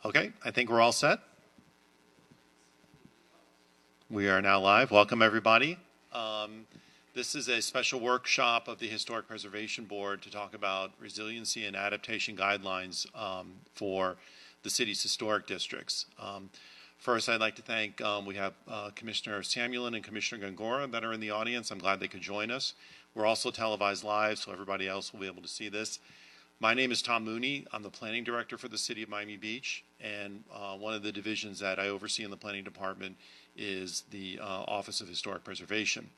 Okay, I think we're all set. We are now live. Welcome, everybody. This is a special workshop of the Historic Preservation Board to talk about resiliency and adaptation guidelines for the city's historic districts. First, I'd like to thank, we have Commissioner Samuelin and Commissioner Gongora that are in the audience. I'm glad they could join us. We're also televised live, so everybody else will be able to see this. My name is Tom Mooney. I'm the Planning Director for the City of Miami Beach, and one of the divisions that I oversee in the Planning Department is the Office of Historic Preservation.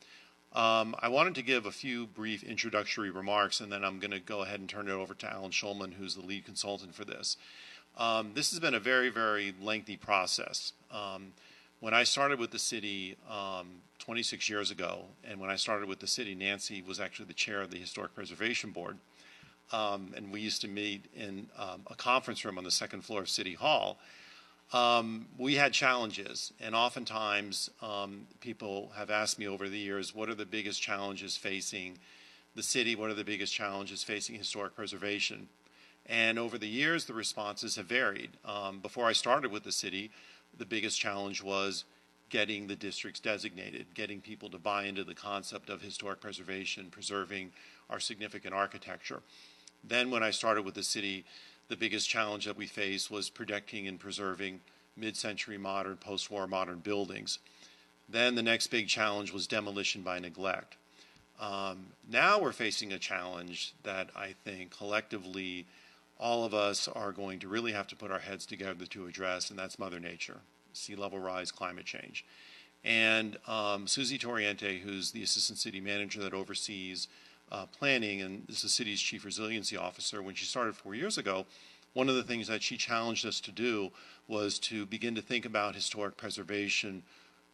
I wanted to give a few brief introductory remarks, and then I'm going to go ahead and turn it over to Allan Shulman, who's the lead consultant for this. This has been a very, very lengthy process. When I started with the city 26 years ago, and when I started with the city, Nancy was actually the chair of the Historic Preservation Board. And we used to meet in a conference room on the second floor of City Hall. We had challenges, and oftentimes people have asked me over the years, what are the biggest challenges facing the city? What are the biggest challenges facing historic preservation? And over the years, the responses have varied. Before I started with the city, the biggest challenge was getting the districts designated, getting people to buy into the concept of historic preservation, preserving our significant architecture. Then when I started with the city, the biggest challenge that we faced was protecting and preserving mid-century modern, post-war modern buildings. Then the next big challenge was demolition by neglect. Now we're facing a challenge that I think collectively all of us are going to really have to put our heads together to address, and that's Mother Nature, sea level rise, climate change. And Susie Toriente, who's the Assistant City Manager that oversees planning and is the city's chief resiliency officer, when she started 4 years ago, one of the things that she challenged us to do was to begin to think about historic preservation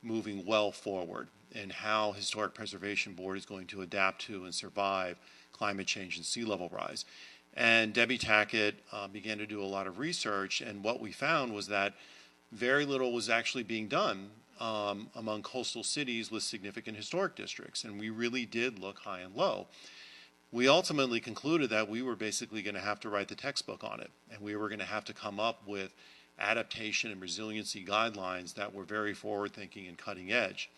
moving well forward and how Historic Preservation Board is going to adapt to and survive climate change and sea level rise. And Debbie Tackett began to do a lot of research, and what we found was that very little was actually being done among coastal cities with significant historic districts, and we really did look high and low. We ultimately concluded that we were basically going to have to write the textbook on it, and we were going to have to come up with adaptation and resiliency guidelines that were very forward-thinking and cutting edge.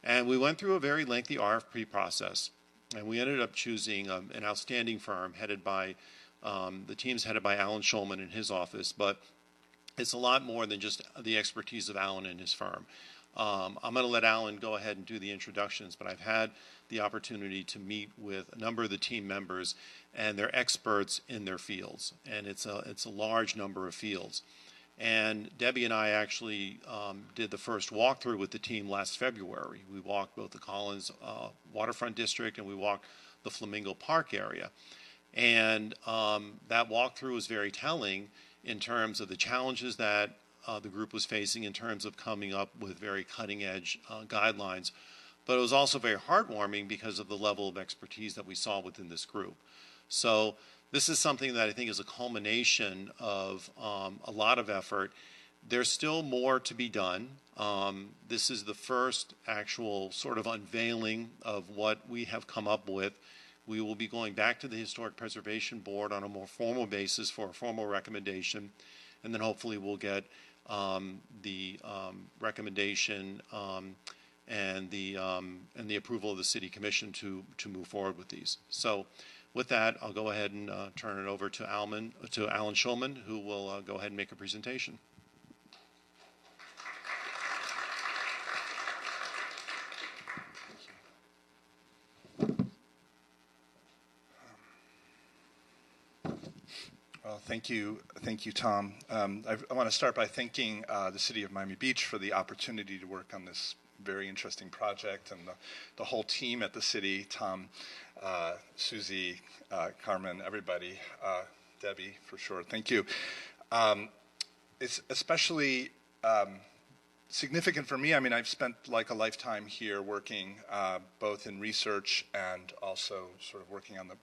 And we went through a very lengthy RFP process, and we ended up choosing an outstanding firm headed by, the team's headed by Allan Shulman in his office, but it's a lot more than just the expertise of Allan and his firm. I'm going to let Allan go ahead and do the introductions, but I've had the opportunity to meet with a number of the team members, and they're experts in their fields, and it's a large number of fields. And Debbie and I actually did the first walkthrough with the team last February. We walked both the Collins Waterfront District and we walked the Flamingo Park area. And that walkthrough was very telling in terms of the challenges that the group was facing in terms of coming up with very cutting-edge guidelines. But it was also very heartwarming because of the level of expertise that we saw within this group. So this is something that I think is a culmination of a lot of effort. There's still more to be done. This is the first actual sort of unveiling of what we have come up with. We will be going back to the Historic Preservation Board on a more formal basis for a formal recommendation, and then hopefully we'll get the recommendation and the approval of the City Commission to move forward with these. So with that, I'll go ahead and turn it over to Allan Shulman, who will go ahead and make a presentation. Well, thank you, Tom. I want to start by thanking the City of Miami Beach for the opportunity to work on this very interesting project, and the whole team at the city, Tom, Susie, Carmen, everybody, Debbie, for sure. Thank you. It's especially significant for me. I mean, I've spent like a lifetime here working both in research and also sort of working on the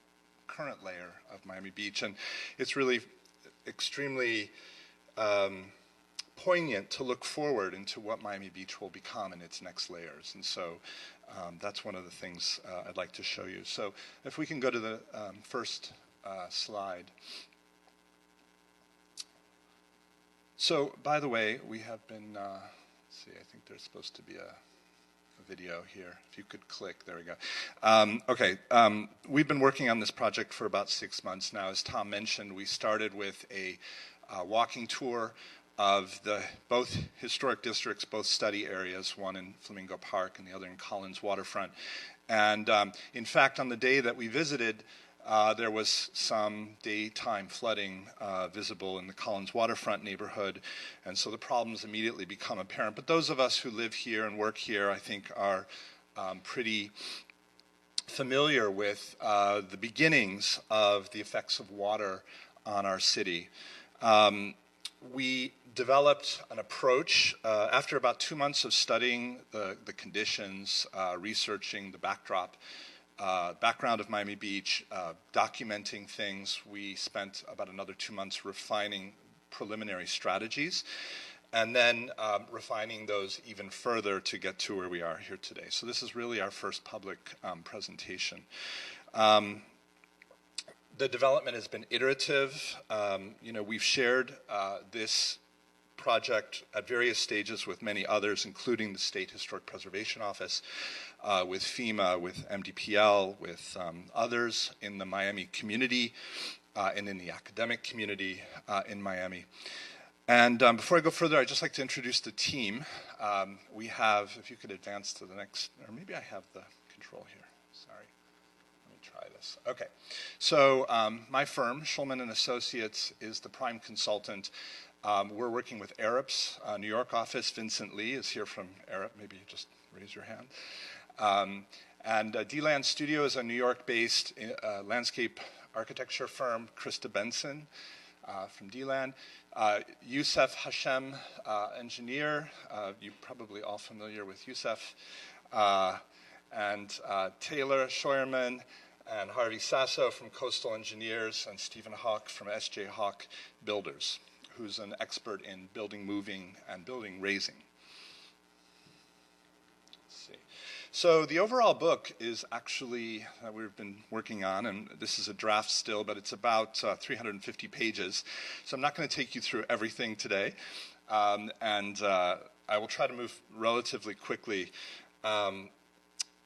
current layer of Miami Beach, and it's really extremely poignant to look forward into what Miami Beach will become in its next layers. And so that's one of the things I'd like to show you. So if we can go to the first slide. So, by the way, we have been, let's see, I think there's supposed to be a video here. If you could click, there we go. We've been working on this project for about 6 months now. As Tom mentioned, we started with a walking tour of both historic districts, both study areas, one in Flamingo Park and the other in Collins Waterfront. And in fact, on the day that we visited, there was some daytime flooding visible in the Collins Waterfront neighborhood, and so the problems immediately become apparent. But those of us who live here and work here, I think, are pretty familiar with the beginnings of the effects of water on our city. We developed an approach after about 2 months of studying the conditions, researching the background of Miami Beach, documenting things. We spent about another 2 months refining preliminary strategies, and then refining those even further to get to where we are here today. So this is really our first public presentation. The development has been iterative. We've shared this project at various stages with many others, including the State Historic Preservation Office, with FEMA, with MDPL, with others in the Miami community and in the academic community in Miami. And before I go further, I'd just like to introduce the team. We have, if you could advance to the next, or maybe I have the control here. Sorry. Let me try this. Okay. So my firm, Shulman and Associates, is the prime consultant. We're working with ARIP's New York office. Vincent Lee is here from ARIP. Maybe just raise your hand. And D-Land Studio is a New York-based landscape architecture firm. Krista Benson from D-Land. Youssef Hashem, engineer. You're probably all familiar with Youssef. And Taylor Scheuerman and Harvey Sasso from Coastal Engineers, and Stephen Hawk from S.J. Hawk Builders, who's an expert in building moving and building raising. Let's see. So the overall book is actually, we've been working on, and this is a draft still, but it's about 350 pages. So I'm not going to take you through everything today, and I will try to move relatively quickly.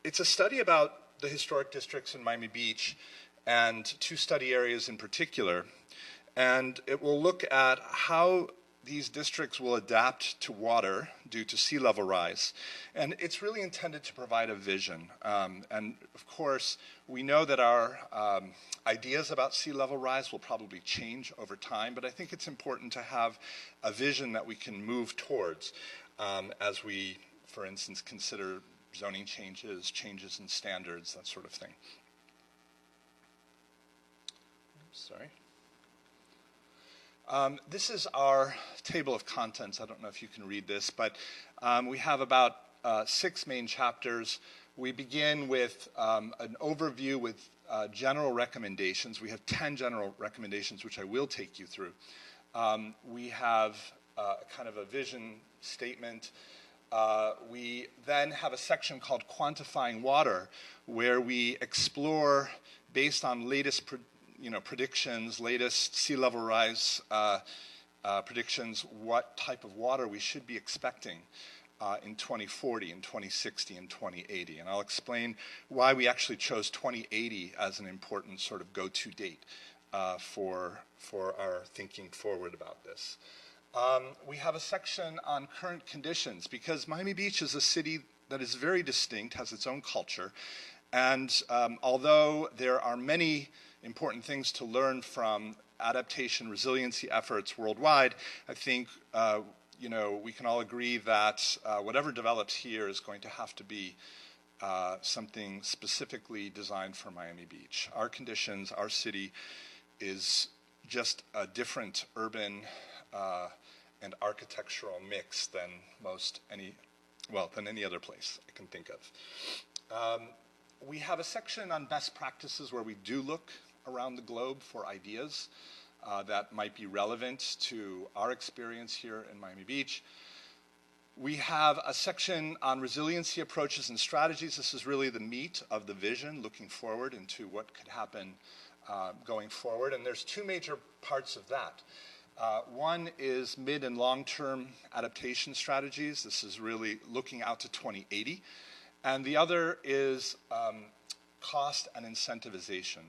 It's a study about the historic districts in Miami Beach, and 2 study areas in particular. And it will look at how these districts will adapt to water due to sea level rise. And it's really intended to provide a vision. And of course, we know that our ideas about sea level rise will probably change over time, but I think it's important to have a vision that we can move towards as we, for instance, consider zoning changes, changes in standards, that sort of thing. Sorry. This is our table of contents. I don't know if you can read this, but we have about 6 main chapters. We begin with an overview with general recommendations. We have 10 general recommendations, which I will take you through. We have kind of a vision statement. We then have a section called Quantifying Water, where we explore, based on latest predictions, latest sea level rise predictions, what type of water we should be expecting in 2040, in 2060, and 2080. And I'll explain why we actually chose 2080 as an important sort of go-to date for our thinking forward about this. We have a section on current conditions, because Miami Beach is a city that is very distinct, has its own culture, and although there are many important things to learn from adaptation, resiliency efforts worldwide, I think we can all agree that whatever develops here is going to have to be something specifically designed for Miami Beach. Our conditions, our city is just a different urban and architectural mix than any other place I can think of. We have a section on best practices where we do look around the globe for ideas that might be relevant to our experience here in Miami Beach. We have a section on resiliency approaches and strategies. This is really the meat of the vision, looking forward into what could happen going forward. And there's 2 major parts of that. One is mid and long-term adaptation strategies. This is really looking out to 2080. And the other is cost and incentivization.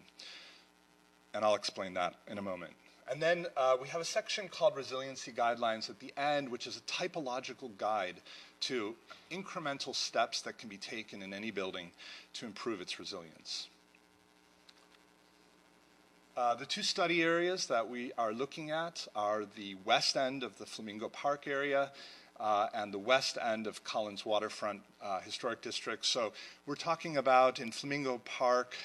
And I'll explain that in a moment. And then we have a section called Resiliency Guidelines at the end, which is a typological guide to incremental steps that can be taken in any building to improve its resilience. The two study areas that we are looking at are the west end of the Flamingo Park area and the west end of Collins Waterfront Historic District. So we're talking about, in Flamingo Park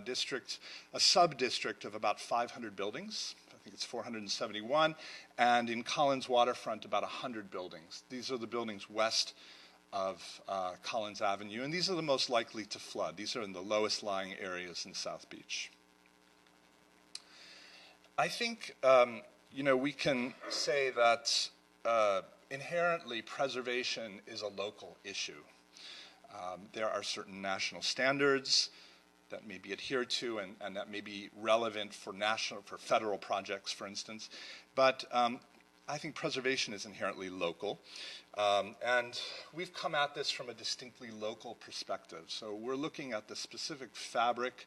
District, a sub-district of about 500 buildings. I think it's 471. And in Collins Waterfront, about 100 buildings. These are the buildings west of Collins Avenue, and these are the most likely to flood. These are in the lowest lying areas in South Beach. I think, we can say that inherently preservation is a local issue. There are certain national standards that may be adhered to and that may be relevant for federal projects, for instance. But I think preservation is inherently local. And we've come at this from a distinctly local perspective. So we're looking at the specific fabric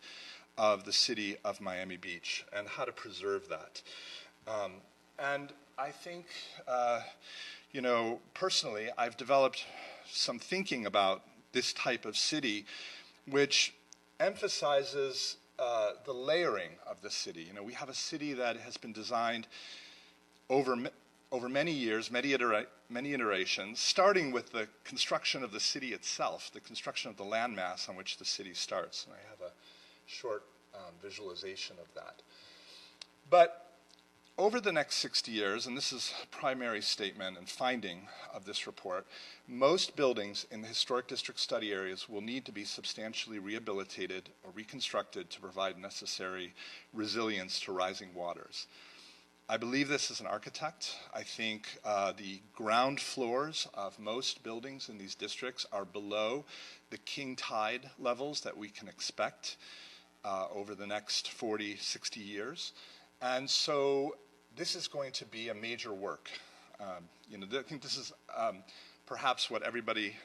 of the city of Miami Beach and how to preserve that. And I think, personally, I've developed some thinking about this type of city, which emphasizes the layering of the city. We have a city that has been designed over many years, many iterations, starting with the construction of the city itself, the construction of the landmass on which the city starts. And I have a short visualization of that. But over the next 60 years, and this is a primary statement and finding of this report, most buildings in the historic district study areas will need to be substantially rehabilitated or reconstructed to provide necessary resilience to rising waters. I believe this as an architect. I think the ground floors of most buildings in these districts are below the king tide levels that we can expect over the next 40, 60 years. And so this is going to be a major work. I think this is perhaps what everybody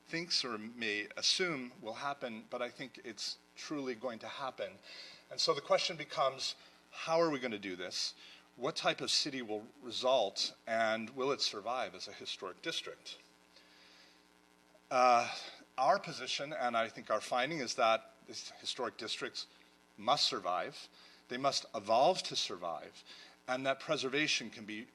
thinks or may assume will happen, but I think it's truly going to happen. And so the question becomes, how are we going to do this? What type of city will result, and will it survive as a historic district? Our position, and I think our finding, is that these historic districts must survive. They must evolve to survive, and that preservation can be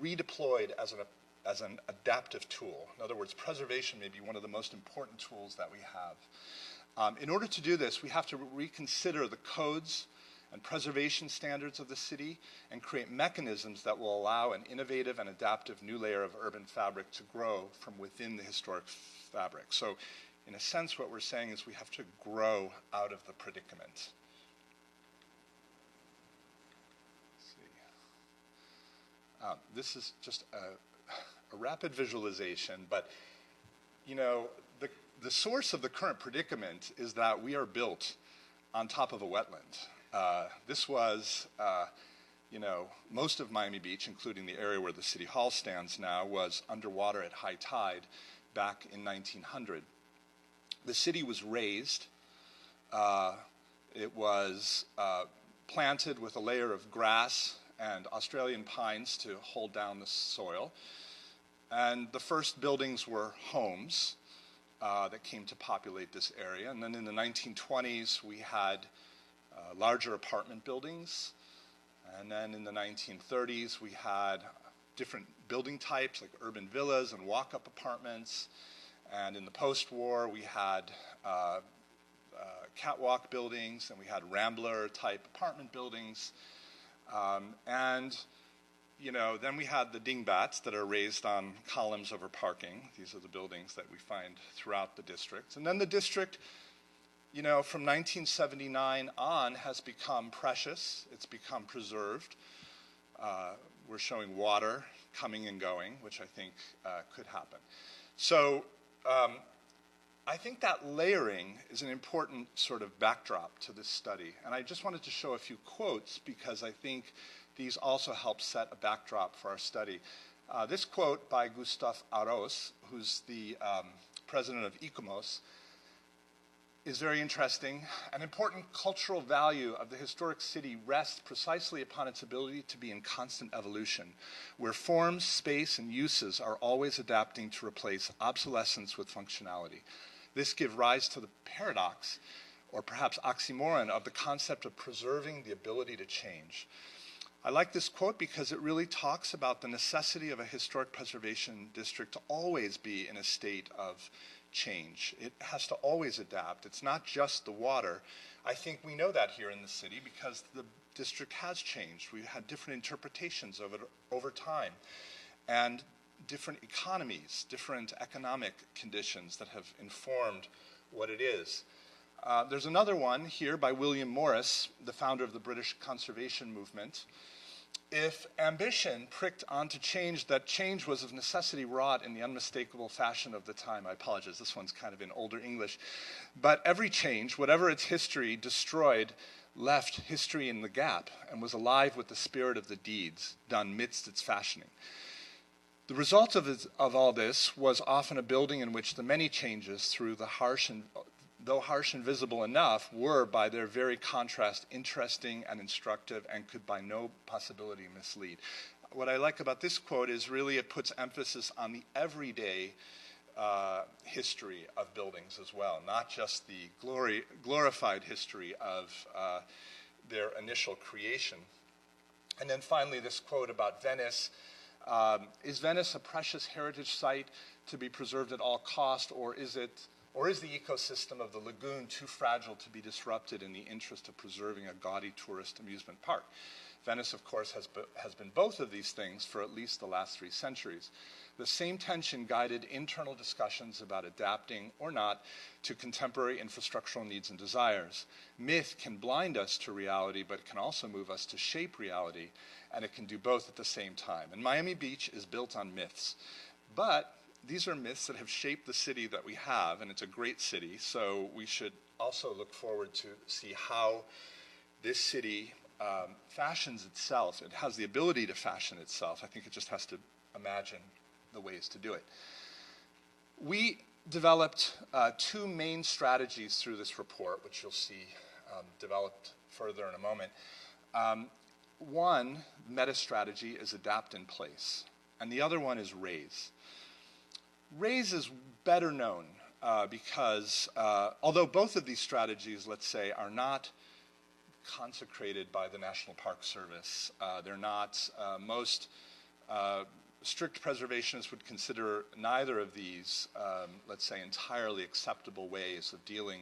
redeployed as an adaptive tool. In other words, preservation may be one of the most important tools that we have. In order to do this, we have to reconsider the codes and preservation standards of the city and create mechanisms that will allow an innovative and adaptive new layer of urban fabric to grow from within the historic fabric. So in a sense, what we're saying is we have to grow out of the predicament. This is just a rapid visualization, but the source of the current predicament is that we are built on top of a wetland. This was, most of Miami Beach, including the area where the City Hall stands now, was underwater at high tide back in 1900. The city was raised. It was planted with a layer of grass and Australian pines to hold down the soil. And the first buildings were homes that came to populate this area. And then in the 1920s, we had larger apartment buildings. And then in the 1930s, we had different building types like urban villas and walk-up apartments. And in the post-war, we had catwalk buildings, and we had Rambler-type apartment buildings. Then we had the dingbats that are raised on columns over parking. These are the buildings that we find throughout the district. And then the district, from 1979 on, has become precious. It's become preserved. We're showing water coming and going, which I think could happen. So I think that layering is an important sort of backdrop to this study. And I just wanted to show a few quotes because I think these also help set a backdrop for our study. This quote by Gustav Aros, who's the president of ICOMOS, is very interesting. An important cultural value of the historic city rests precisely upon its ability to be in constant evolution, where forms, space, and uses are always adapting to replace obsolescence with functionality. This gives rise to the paradox, or perhaps oxymoron, of the concept of preserving the ability to change. I like this quote because it really talks about the necessity of a historic preservation district to always be in a state of change. It has to always adapt. It's not just the water. I think we know that here in the city because the district has changed. We've had different interpretations of it over time, and different economies, different economic conditions that have informed what it is. There's another one here by William Morris, the founder of the British conservation movement. If ambition pricked onto change, that change was of necessity wrought in the unmistakable fashion of the time. I apologize, this one's kind of in older English. But every change, whatever its history, destroyed, left history in the gap and was alive with the spirit of the deeds done midst its fashioning. The result of all this was often a building in which the many changes, through the though harsh and visible enough, were by their very contrast interesting and instructive and could by no possibility mislead. What I like about this quote is really it puts emphasis on the everyday history of buildings as well, not just the glorified history of their initial creation. And then finally this quote about Venice. Is Venice a precious heritage site to be preserved at all cost, or is the ecosystem of the lagoon too fragile to be disrupted in the interest of preserving a gaudy tourist amusement park? Venice, of course, has been both of these things for at least the last 3 centuries. The same tension guided internal discussions about adapting or not to contemporary infrastructural needs and desires. Myth can blind us to reality, but it can also move us to shape reality, and it can do both at the same time. And Miami Beach is built on myths. But these are myths that have shaped the city that we have, and it's a great city, so we should also look forward to see how this city fashions itself. It has the ability to fashion itself. I think it just has to imagine the ways to do it. We developed 2 main strategies through this report, which you'll see developed further in a moment. One meta strategy is adapt in place, and the other one is raise. Raise is better known because although both of these strategies, let's say, are not consecrated by the National Park Service, they're not, most strict preservationists would consider neither of these, let's say, entirely acceptable ways of dealing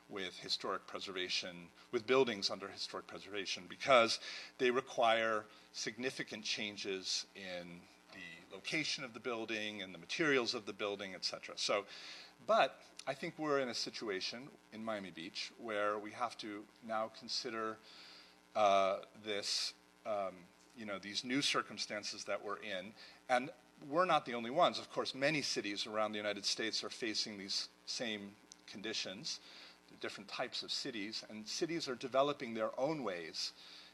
with historic preservation, with buildings under historic preservation, because they require significant changes in the location of the building and the materials of the building, et cetera. So, but I think we're in a situation in Miami Beach where we have to now consider these new circumstances that we're in. And we're not the only ones. Of course, many cities around the United States are facing these same conditions, different types of cities, and cities are developing their own ways.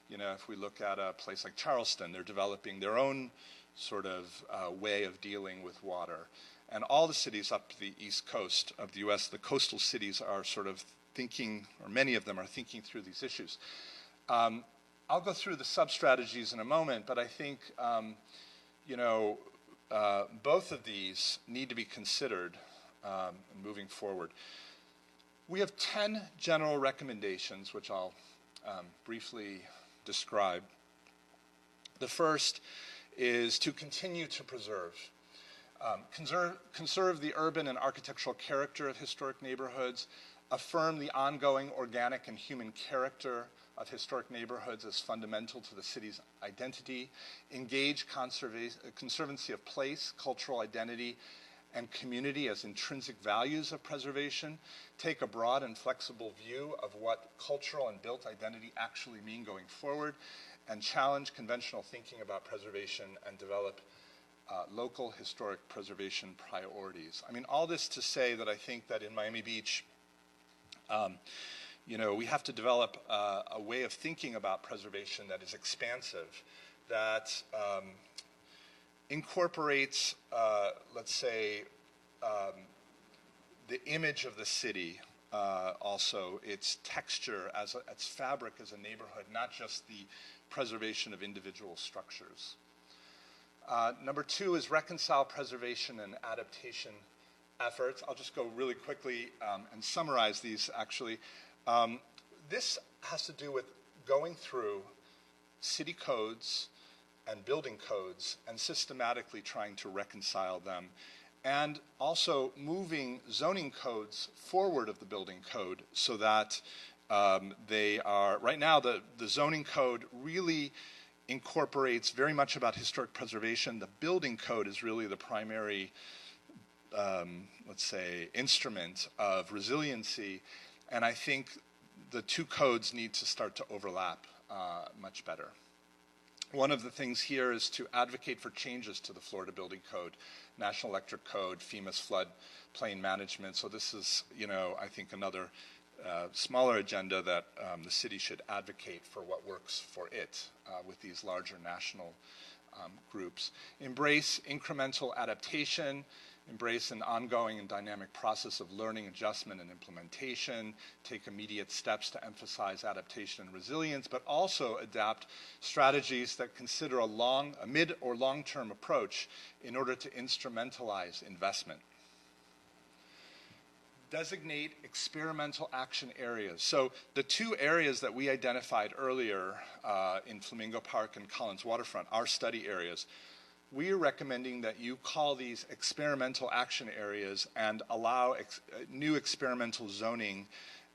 You know, if we look at a place like Charleston, they're developing their own sort of way of dealing with water. And all the cities up the east coast of the U.S., the coastal cities are sort of thinking, or many of them are thinking through these issues. I'll go through the sub-strategies in a moment, but I think, both of these need to be considered moving forward. We have 10 general recommendations, which I'll briefly describe. The first is to continue to preserve. Conserve the urban and architectural character of historic neighborhoods, affirm the ongoing organic and human character of historic neighborhoods as fundamental to the city's identity, engage conservancy of place, cultural identity, and community as intrinsic values of preservation, take a broad and flexible view of what cultural and built identity actually mean going forward, and challenge conventional thinking about preservation and develop local historic preservation priorities. I mean, all this to say that I think that in Miami Beach, we have to develop a way of thinking about preservation that is expansive, that incorporates, let's say, the image of the city, also its texture, its fabric as a neighborhood, not just the preservation of individual structures. Number two is reconcile preservation and adaptation efforts. I'll just go really quickly and summarize these, actually. This has to do with going through city codes and building codes and systematically trying to reconcile them, and also moving zoning codes forward of the building code so that they are, right now the zoning code really incorporates very much about historic preservation. The building code is really the primary, let's say, instrument of resiliency, and I think the two codes need to start to overlap much better. One of the things here is to advocate for changes to the Florida Building Code, National Electric Code, FEMA's flood plain management. So this is, I think another smaller agenda that the city should advocate for what works for it with these larger national groups. Embrace incremental adaptation. Embrace an ongoing and dynamic process of learning, adjustment, and implementation. Take immediate steps to emphasize adaptation and resilience, but also adapt strategies that consider a mid or long-term approach in order to instrumentalize investment. Designate experimental action areas. So the two areas that we identified earlier in Flamingo Park and Collins Waterfront are study areas. We are recommending that you call these experimental action areas and allow new experimental zoning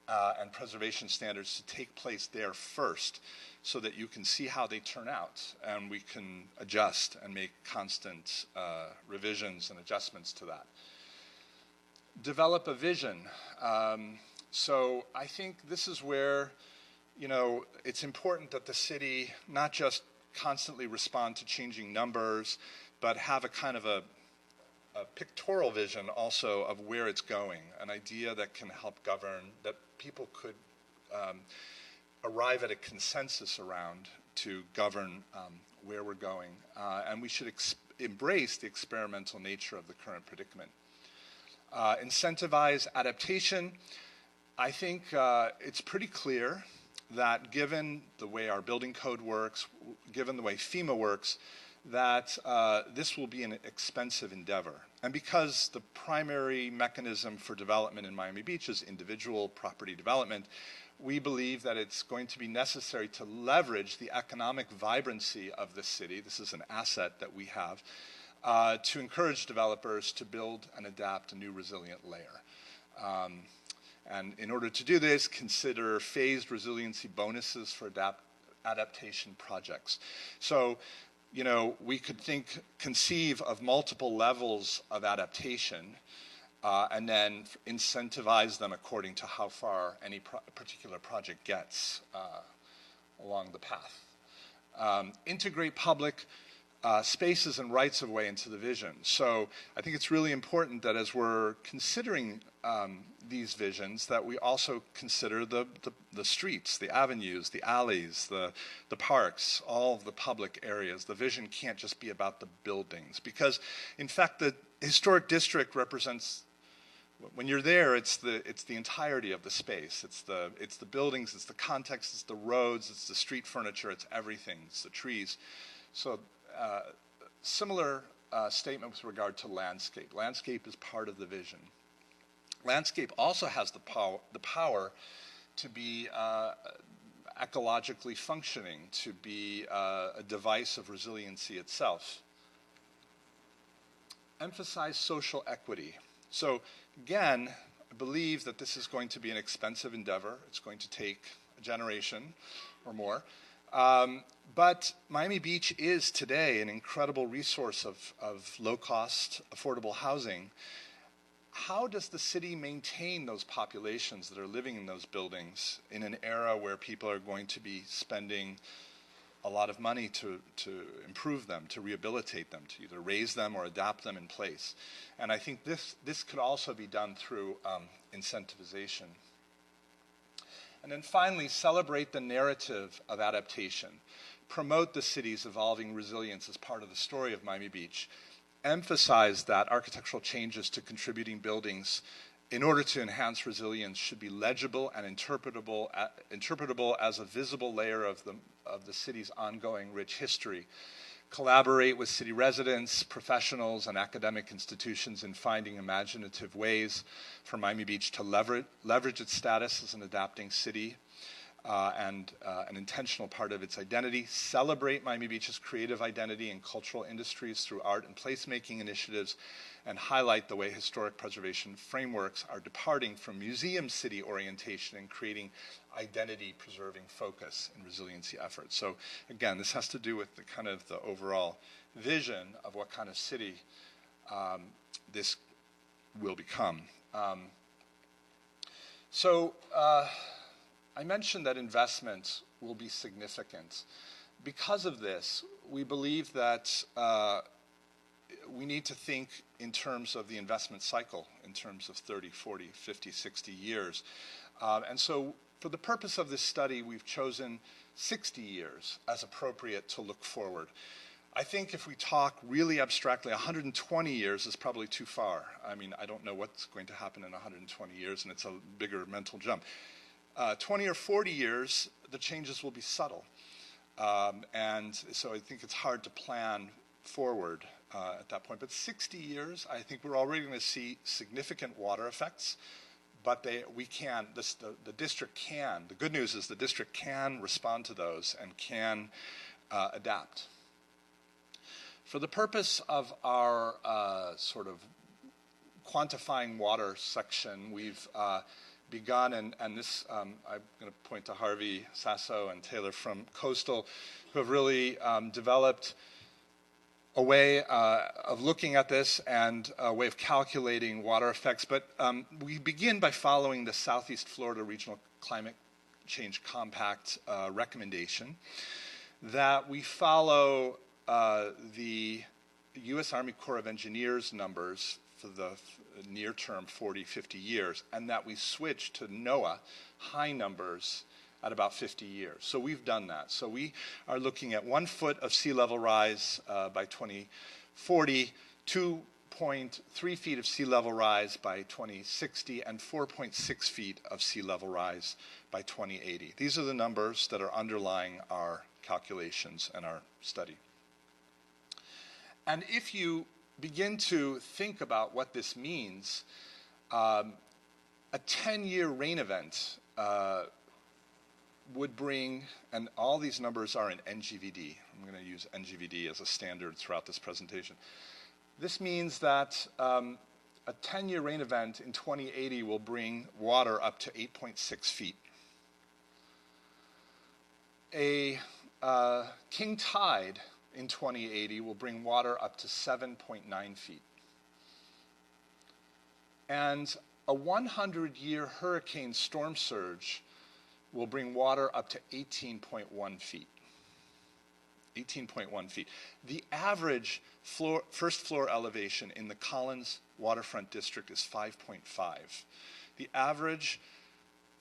and preservation standards to take place there first so that you can see how they turn out and we can adjust and make constant revisions and adjustments to that. Develop a vision. So I think this is where, it's important that the city not just constantly respond to changing numbers, but have a kind of a pictorial vision also of where it's going, an idea that can help govern, that people could arrive at a consensus around to govern where we're going. And we should embrace the experimental nature of the current predicament. Incentivize adaptation. I think it's pretty clear that given the way our building code works, given the way FEMA works, that this will be an expensive endeavor. And because the primary mechanism for development in Miami Beach is individual property development, we believe that it's going to be necessary to leverage the economic vibrancy of the city. This is an asset that we have, to encourage developers to build and adapt a new resilient layer. And in order to do this, consider phased resiliency bonuses for adaptation projects. So, we could conceive of multiple levels of adaptation and then incentivize them according to how far any particular project gets along the path. Integrate public spaces and rights of way into the vision. So I think it's really important that as we're considering these visions, that we also consider the streets, the avenues, the alleys, the parks, all of the public areas. The vision can't just be about the buildings, because in fact the historic district represents, when you're there, it's the entirety of the space. It's the buildings, it's the context, it's the roads, it's the street furniture, it's everything, it's the trees. So similar statement with regard to landscape. Landscape is part of the vision. Landscape also has the power to be ecologically functioning, to be a device of resiliency itself. Emphasize social equity. So again, I believe that this is going to be an expensive endeavor. It's going to take a generation or more. But Miami Beach is today an incredible resource of low-cost, affordable housing. How does the city maintain those populations that are living in those buildings in an era where people are going to be spending a lot of money to improve them, to rehabilitate them, to either raise them or adapt them in place? And I think this could also be done through incentivization. And then finally, celebrate the narrative of adaptation. Promote the city's evolving resilience as part of the story of Miami Beach. Emphasize that architectural changes to contributing buildings in order to enhance resilience should be legible and interpretable as a visible layer of the city's ongoing rich history. Collaborate with city residents, professionals, and academic institutions in finding imaginative ways for Miami Beach to leverage its status as an adapting city and an intentional part of its identity. Celebrate Miami Beach's creative identity and cultural industries through art and placemaking initiatives, and highlight the way historic preservation frameworks are departing from museum city orientation and creating identity-preserving focus in resiliency efforts. So again, this has to do with the kind of the overall vision of what kind of city this will become. I mentioned that investment will be significant. Because of this, we believe that we need to think in terms of the investment cycle, in terms of 30, 40, 50, 60 years. And so for the purpose of this study, we've chosen 60 years as appropriate to look forward. I think if we talk really abstractly, 120 years is probably too far. I mean, I don't know what's going to happen in 120 years, and it's a bigger mental jump. 20 or 40 years, the changes will be subtle. And so I think it's hard to plan forward at that point. But 60 years, I think we're already going to see significant water effects. But the district can. The good news is the district can respond to those and can adapt. For the purpose of our sort of quantifying water section, we've begun, and this, I'm going to point to Harvey Sasso and Taylor from Coastal, who have really developed a way of looking at this and a way of calculating water effects. But we begin by following the Southeast Florida Regional Climate Change Compact recommendation that we follow the U.S. Army Corps of Engineers numbers for the near term 40, 50 years, and that we switch to NOAA high numbers at about 50 years. So we've done that. So we are looking at 1 foot of sea level rise by 2040, 2.3 feet of sea level rise by 2060, and 4.6 feet of sea level rise by 2080. These are the numbers that are underlying our calculations and our study. And if you begin to think about what this means, a 10-year rain event would bring, and all these numbers are in NGVD. I'm going to use NGVD as a standard throughout this presentation. This means that a 10-year rain event in 2080 will bring water up to 8.6 feet. A king tide in 2080 will bring water up to 7.9 feet. And a 100-year hurricane storm surge will bring water up to 18.1 feet. 18.1 feet. The average first floor elevation in the Collins Waterfront District is 5.5. The average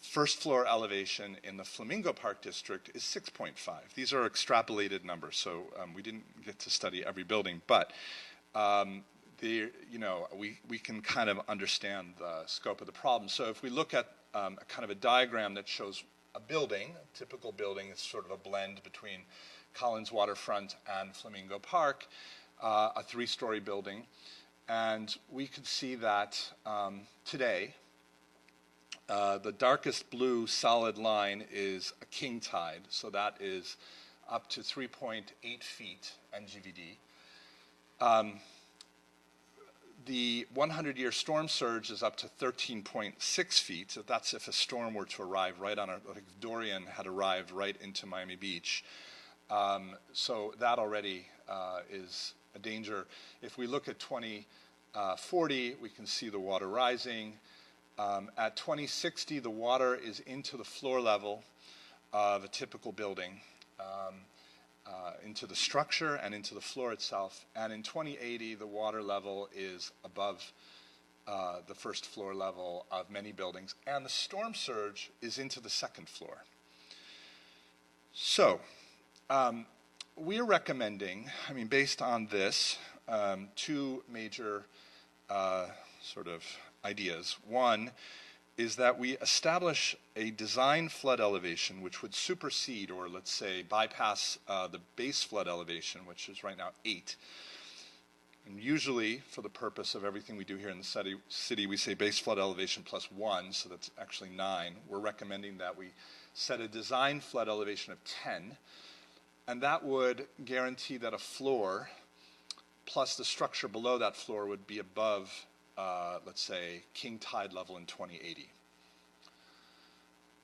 first floor elevation in the Flamingo Park District is 6.5. These are extrapolated numbers, so we didn't get to study every building, but we can kind of understand the scope of the problem. So if we look at kind of a diagram that shows a building, a typical building, it's sort of a blend between Collins Waterfront and Flamingo Park, a 3-story building, and we could see that today, the darkest blue solid line is a king tide, so that is up to 3.8 feet NGVD. The 100-year storm surge is up to 13.6 feet. So that's if a storm were to arrive right on, like Dorian had arrived right into Miami Beach. So that already is a danger. If we look at 2040, we can see the water rising. At 2060, the water is into the floor level of a typical building, into the structure and into the floor itself. And in 2080, the water level is above the first floor level of many buildings, and the storm surge is into the second floor. So we're recommending, based on this, two major sort of ideas. One is that we establish a design flood elevation which would supersede, or let's say bypass, the base flood elevation, which is right now 8. And usually, for the purpose of everything we do here in the city, we say base flood elevation plus 1, so that's actually 9. We're recommending that we set a design flood elevation of 10, and that would guarantee that a floor plus the structure below that floor would be above, let's say, king tide level in 2080.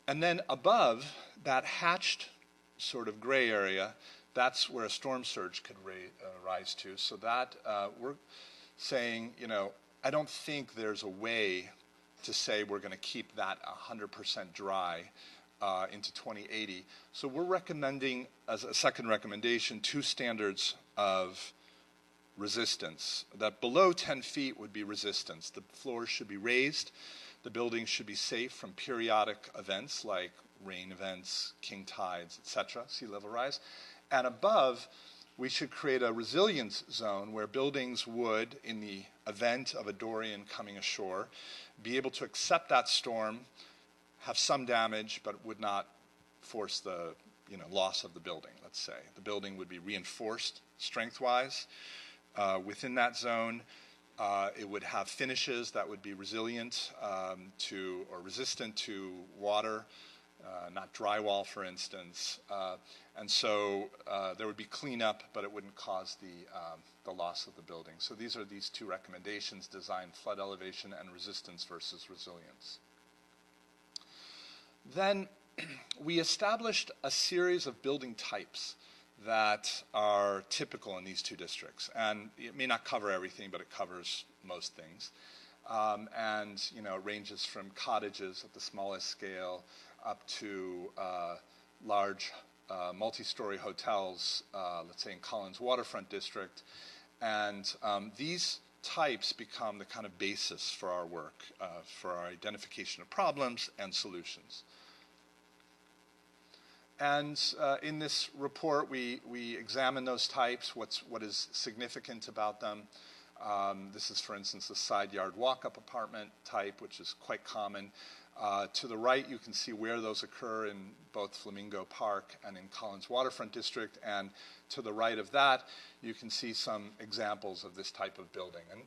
And then above that hatched sort of gray area, that's where a storm surge could rise to. So that we're saying, I don't think there's a way to say we're going to keep that 100% dry into 2080. So we're recommending, as a second recommendation, 2 standards of resistance. That below 10 feet would be resistance. The floors should be raised. The buildings should be safe from periodic events like rain events, king tides, etc., sea level rise. And above, we should create a resilience zone where buildings would, in the event of a Dorian coming ashore, be able to accept that storm, have some damage, but would not force the loss of the building, let's say. The building would be reinforced strength-wise. Within that zone, it would have finishes that would be resilient or resistant to water, not drywall, for instance. And so there would be cleanup, but it wouldn't cause the loss of the building. So these are these 2 recommendations: design flood elevation and resistance versus resilience. Then we established a series of building types that are typical in these 2 districts. And it may not cover everything, but it covers most things. And it ranges from cottages at the smallest scale up to large multi-story hotels, let's say in Collins Waterfront District. And these types become the kind of basis for our work, for our identification of problems and solutions. And in this report, we examine those types, what is significant about them. This is, for instance, the side yard walk-up apartment type, which is quite common. To the right, you can see where those occur in both Flamingo Park and in Collins Waterfront District. And to the right of that, you can see some examples of this type of building. And,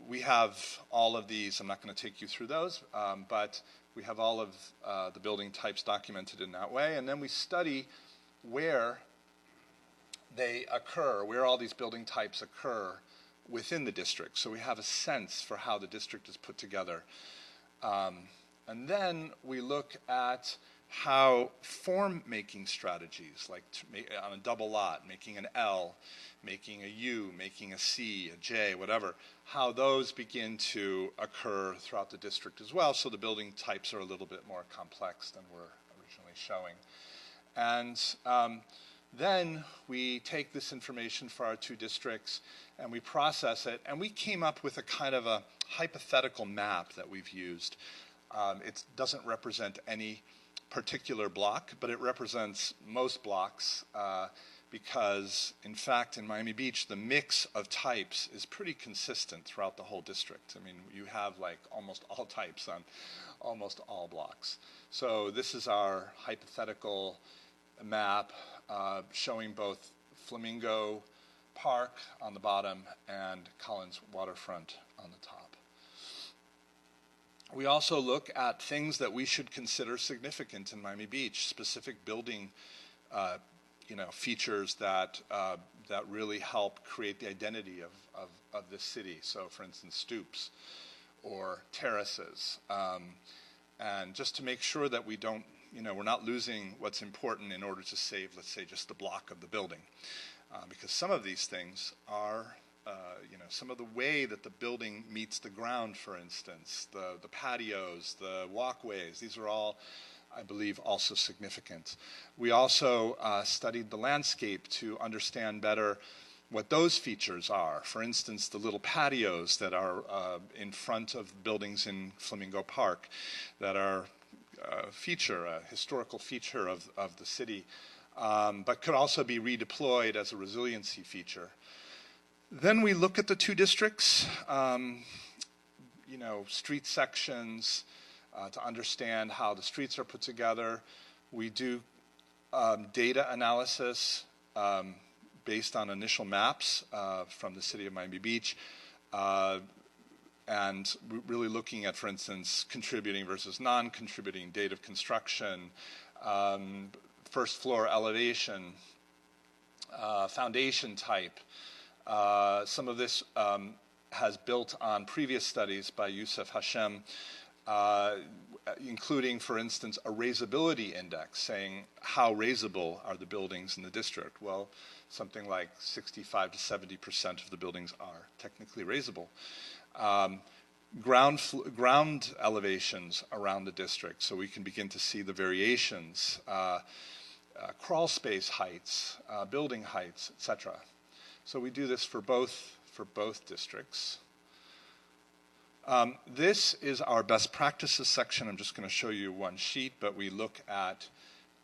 we have all of these. I'm not going to take you through those, but we have all of the building types documented in that way. And then we study where they occur, where all these building types occur within the district. So we have a sense for how the district is put together. And then we look at how form-making strategies, like on a double lot, making an L, making a U, making a C, a J, whatever, how those begin to occur throughout the district as well. So the building types are a little bit more complex than we're originally showing. And then we take this information for our 2 districts and we process it, and we came up with a kind of a hypothetical map that we've used. It doesn't represent any particular block, but it represents most blocks because, in fact, in Miami Beach, the mix of types is pretty consistent throughout the whole district. I mean, you have like almost all types on almost all blocks. So this is our hypothetical map showing both Flamingo Park on the bottom and Collins Waterfront on the top. We also look at things that we should consider significant in Miami Beach, specific building features that really help create the identity of this city. So, for instance, stoops or terraces. And just to make sure that we don't, we're not losing what's important in order to save, let's say, just the block of the building. Because some of these things are, some of the way that the building meets the ground, for instance, the patios, the walkways, these are all, I believe, also significant. We also studied the landscape to understand better what those features are. For instance, the little patios that are in front of buildings in Flamingo Park that are a historical feature of the city, but could also be redeployed as a resiliency feature. Then we look at the two districts, street sections, to understand how the streets are put together. We do data analysis based on initial maps from the city of Miami Beach, and really looking at, for instance, contributing versus non-contributing, date of construction, first floor elevation, foundation type. Some of this has built on previous studies by Youssef Hashem, including, for instance, a raisability index, saying how raisable are the buildings in the district. Well, something like 65 to 70% of the buildings are technically raisable. Ground elevations around the district, so we can begin to see the variations, crawl space heights, building heights, etc. So we do this for both districts. This is our best practices section. I'm just going to show you one sheet, but we look at,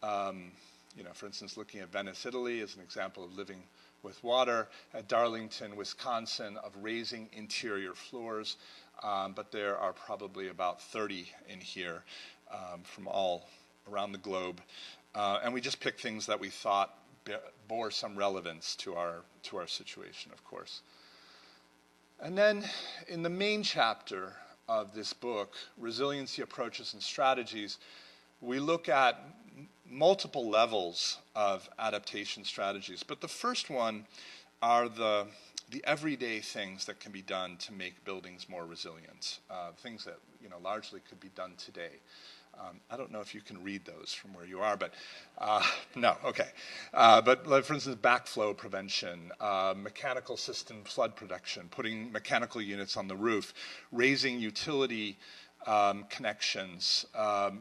for instance, looking at Venice, Italy as an example of living with water, at Darlington, Wisconsin, of raising interior floors, but there are probably about 30 in here from all around the globe. And we just picked things that we thought bore some relevance to our situation, of course. And then in the main chapter of this book, Resiliency Approaches and Strategies, we look at multiple levels of adaptation strategies. But the first one are the everyday things that can be done to make buildings more resilient, things that largely could be done today. I don't know if you can read those from where you are, but no, okay. But for instance, backflow prevention, mechanical system flood protection, putting mechanical units on the roof, raising utility connections,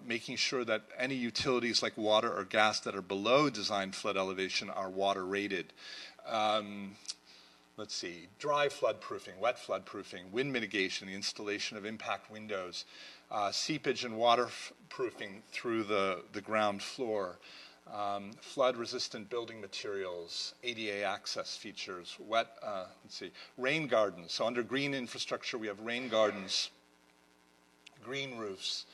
making sure that any utilities like water or gas that are below design flood elevation are water rated. Let's see, dry flood proofing, wet flood proofing, wind mitigation, the installation of impact windows, seepage and water proofing through the ground floor, flood-resistant building materials, ADA access features, rain gardens. So under green infrastructure, we have rain gardens, green roofs,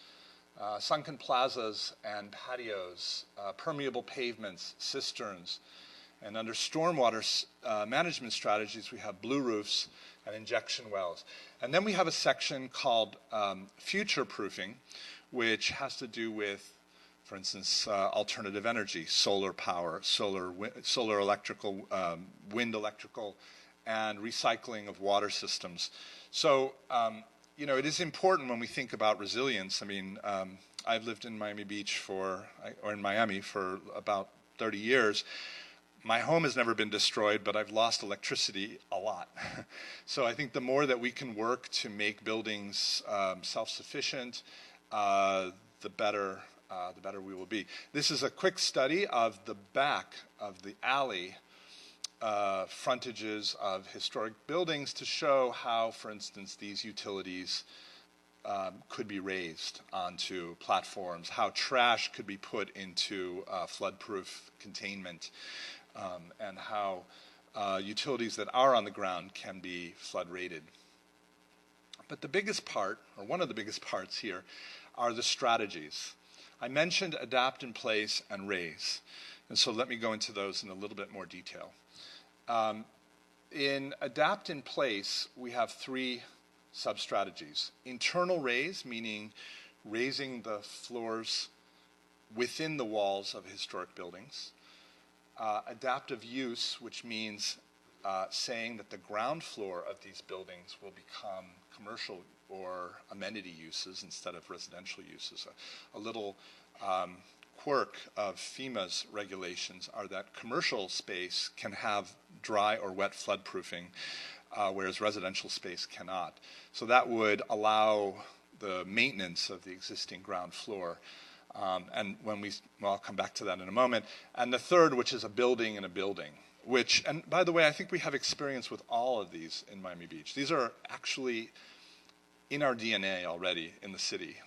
sunken plazas and patios, permeable pavements, cisterns. And under stormwater management strategies, we have blue roofs and injection wells. And then we have a section called future proofing, which has to do with, for instance, alternative energy, solar power, solar electrical, wind electrical, and recycling of water systems. So, it is important when we think about resilience. I mean, I've lived in Miami Beach or in Miami for about 30 years. My home has never been destroyed, but I've lost electricity a lot. So I think the more that we can work to make buildings self-sufficient, the better we will be. This is a quick study of the back of the alley frontages of historic buildings to show how, for instance, these utilities could be raised onto platforms, how trash could be put into flood-proof containment, and how utilities that are on the ground can be flood rated. But the biggest part, or one of the biggest parts here, are the strategies. I mentioned adapt in place and raise. And so let me go into those in a little bit more detail. In adapt in place, we have three sub-strategies. Internal raise, meaning raising the floors within the walls of historic buildings. Adaptive use, which means saying that the ground floor of these buildings will become commercial or amenity uses instead of residential uses. A little quirk of FEMA's regulations are that commercial space can have dry or wet flood proofing, whereas residential space cannot. So that would allow the maintenance of the existing ground floor. And I'll come back to that in a moment. And the third, which is a building in a building, which, and by the way, I think we have experience with all of these in Miami Beach. These are actually in our DNA already in the city.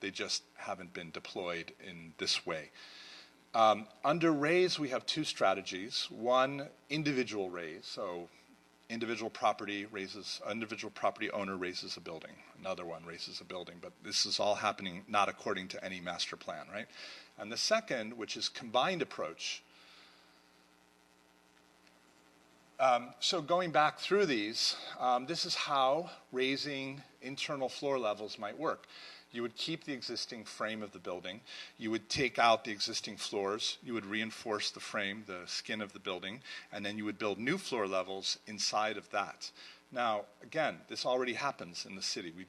They just haven't been deployed in this way. Under raise, we have two strategies. One, individual raise, so individual property owner raises a building. Another one raises a building, but this is all happening not according to any master plan, right? And the second, which is combined approach. So going back through these, this is how raising internal floor levels might work. You would keep the existing frame of the building. You would take out the existing floors. You would reinforce the frame, the skin of the building, and then you would build new floor levels inside of that. Now, again, this already happens in the city. We've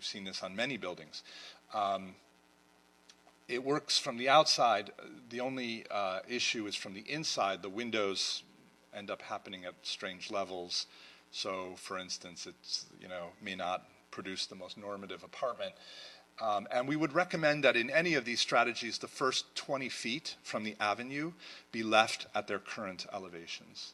seen this on many buildings. It works from the outside. The only issue is from the inside. The windows end up happening at strange levels. So, for instance, it's may not produce the most normative apartment. And we would recommend that in any of these strategies, the first 20 feet from the avenue be left at their current elevations.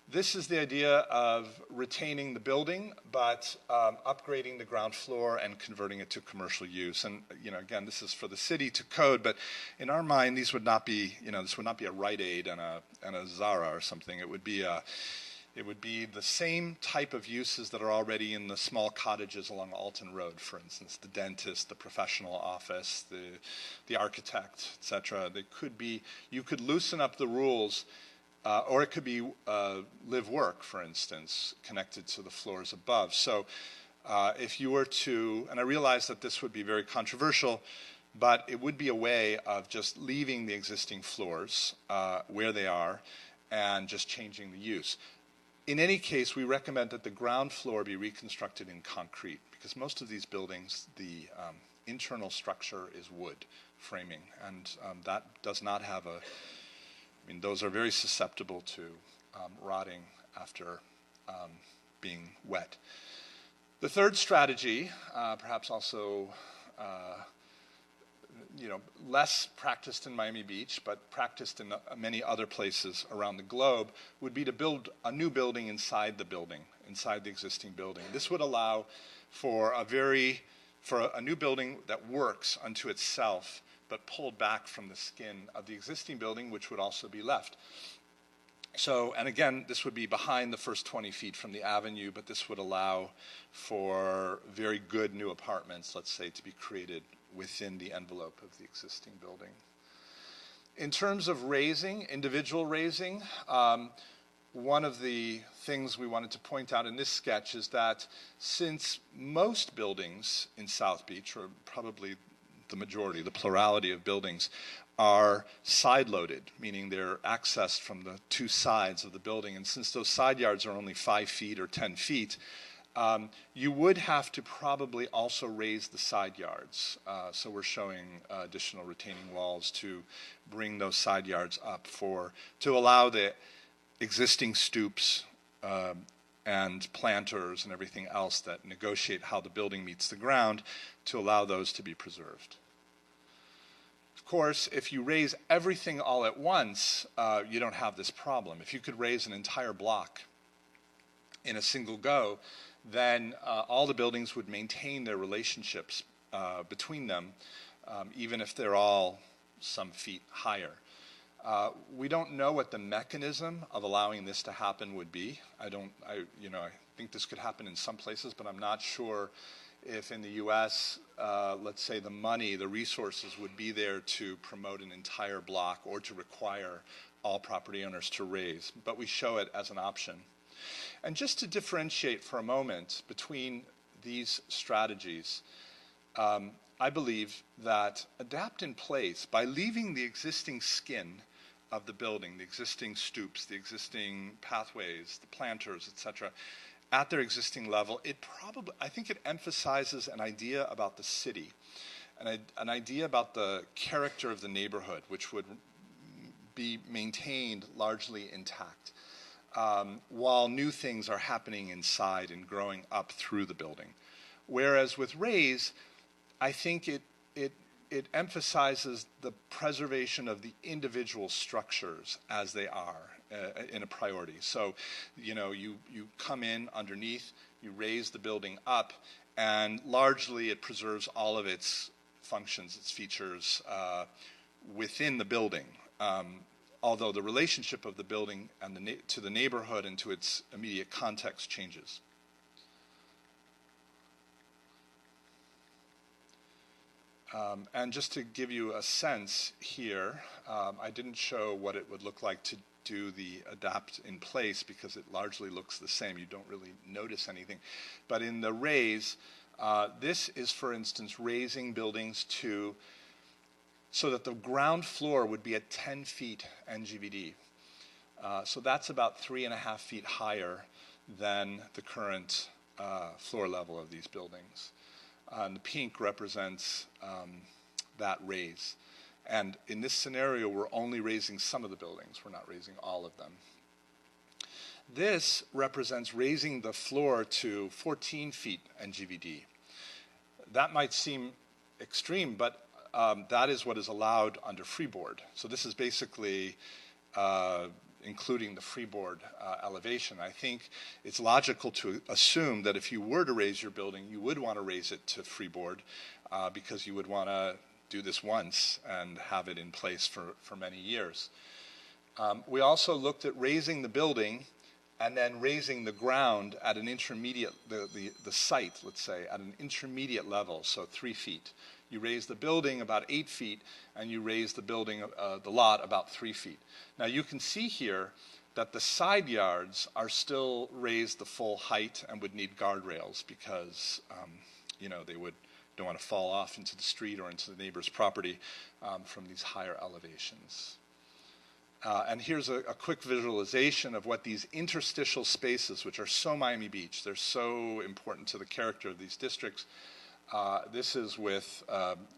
This is the idea of retaining the building, but upgrading the ground floor and converting it to commercial use. And again, this is for the city to code, but in our mind, these would not be, this would not be a Rite Aid and a Zara or something. It would be the same type of uses that are already in the small cottages along Alton Road, for instance, the dentist, the professional office, the architect, etc. They could be, you could loosen up the rules, or it could be live-work, for instance, connected to the floors above. So if you were to, and I realize that this would be very controversial, but it would be a way of just leaving the existing floors where they are and just changing the use. In any case, we recommend that the ground floor be reconstructed in concrete, because most of these buildings, the internal structure is wood framing, and that does not have those are very susceptible to rotting after being wet. The third strategy, perhaps also less practiced in Miami Beach, but practiced in many other places around the globe, would be to build a new building inside the existing building. This would allow for a new building that works unto itself, but pulled back from the skin of the existing building, which would also be left. So, and again, this would be behind the first 20 feet from the avenue, but this would allow for very good new apartments, let's say, to be created within the envelope of the existing building. In terms of raising, individual raising, one of the things we wanted to point out in this sketch is that since most buildings in South Beach, or probably the majority, the plurality of buildings, are side-loaded, meaning they're accessed from the two sides of the building, and since those side yards are only 5 feet or 10 feet, you would have to probably also raise the side yards. So we're showing additional retaining walls to bring those side yards up to allow the existing stoops and planters and everything else that negotiate how the building meets the ground, to allow those to be preserved. Of course, if you raise everything all at once, you don't have this problem. If you could raise an entire block in a single go, then all the buildings would maintain their relationships between them, even if they're all some feet higher. We don't know what the mechanism of allowing this to happen would be. I think this could happen in some places, but I'm not sure if in the U.S., let's say the resources would be there to promote an entire block or to require all property owners to raise, but we show it as an option. And just to differentiate for a moment between these strategies, I believe that adapt in place, by leaving the existing skin of the building, the existing stoops, the existing pathways, the planters, etc., at their existing level, I think it emphasizes an idea about the city, an idea about the character of the neighborhood, which would be maintained largely intact, while new things are happening inside and growing up through the building. Whereas with raise, I think it it emphasizes the preservation of the individual structures as they are in a priority. So, you know, you come in underneath, you raise the building up, and largely it preserves all of its functions, its features within the building. Although the relationship of the building and to the neighborhood and to its immediate context changes. And just to give you a sense here, I didn't show what it would look like to do the adapt in place because it largely looks the same. You don't really notice anything. But in the raise, this is, for instance, raising buildings so that the ground floor would be at 10 feet NGVD. So that's about 3.5 feet higher than the current floor level of these buildings. And the pink represents that raise. And in this scenario, we're only raising some of the buildings. We're not raising all of them. This represents raising the floor to 14 feet NGVD. That might seem extreme, but that is what is allowed under freeboard. So this is basically including the freeboard elevation. I think it's logical to assume that if you were to raise your building, you would want to raise it to freeboard because you would want to do this once and have it in place for many years. We also looked at raising the building and then raising the ground at an intermediate, the site, let's say, at an intermediate level, so 3 feet. You raise the building about 8 feet, and you raise the building, the lot, about 3 feet. Now you can see here that the side yards are still raised the full height and would need guardrails because, you know, they don't want to fall off into the street or into the neighbor's property from these higher elevations. And here's a quick visualization of what these interstitial spaces, which are so Miami Beach, they're so important to the character of these districts. This is with,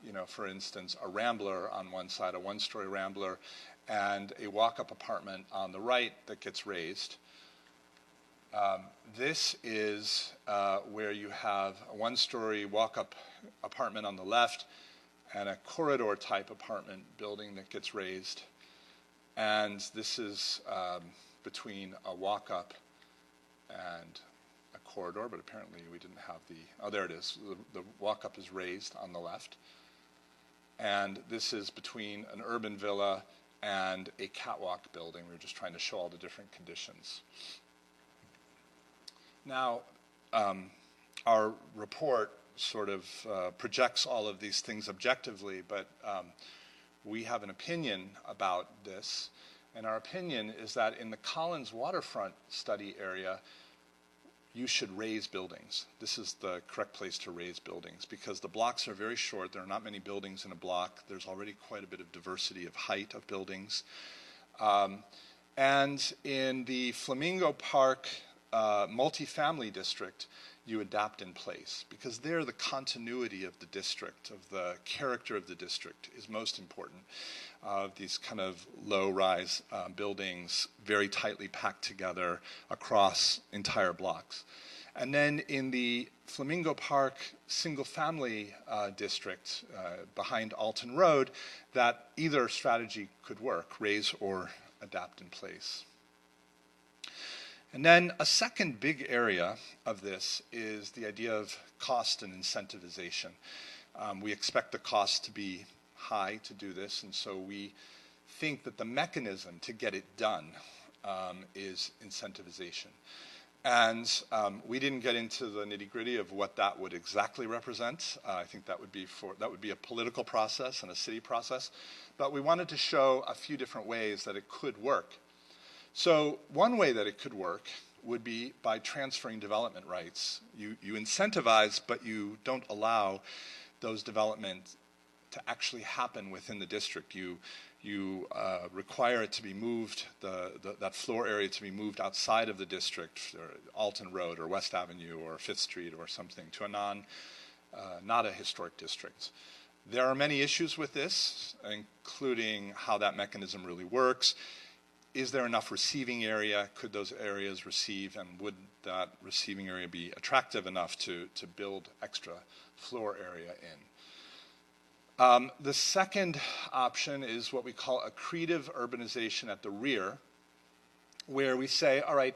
you know, for instance, a rambler on one side, a one-story rambler, and a walk-up apartment on the right that gets raised. This is where you have a one-story walk-up apartment on the left and a corridor-type apartment building that gets raised. And this is between a walk-up and a corridor, but apparently we didn't have oh, there it is. The walk-up is raised on the left. And this is between an urban villa and a catwalk building. We were just trying to show all the different conditions. Now, our report sort of projects all of these things objectively, but we have an opinion about this, and our opinion is that in the Collins waterfront study area, you should raise buildings. This is the correct place to raise buildings because the blocks are very short. There are not many buildings in a block. There's already quite a bit of diversity of height of buildings. And in the Flamingo Park multifamily district, you adapt in place because there the continuity of the district, of the character of the district is most important. These kind of low-rise buildings very tightly packed together across entire blocks. And then in the Flamingo Park single-family district behind Alton Road, that either strategy could work, raise or adapt in place. And then a second big area of this is the idea of cost and incentivization. We expect the cost to be high to do this, and so we think that the mechanism to get it done is incentivization. And we didn't get into the nitty-gritty of what that would exactly represent. I think that would be a political process and a city process. But we wanted to show a few different ways that it could work. So one way that it could work would be by transferring development rights. You incentivize, but you don't allow those developments to actually happen within the district. You require it to be moved, that floor area to be moved outside of the district, or Alton Road or West Avenue or 5th Street or something, to a not a historic district. There are many issues with this, including how that mechanism really works. Is there enough receiving area? Could those areas receive, and would that receiving area be attractive enough to build extra floor area in? The second option is what we call accretive urbanization at the rear, where we say, all right,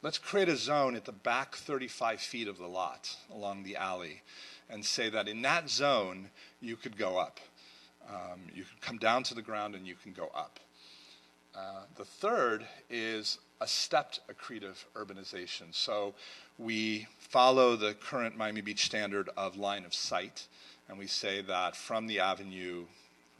let's create a zone at the back 35 feet of the lot along the alley and say that in that zone you could go up. You could come down to the ground and you can go up. The third is a stepped accretive urbanization. So we follow the current Miami Beach standard of line of sight, and we say that from the avenue,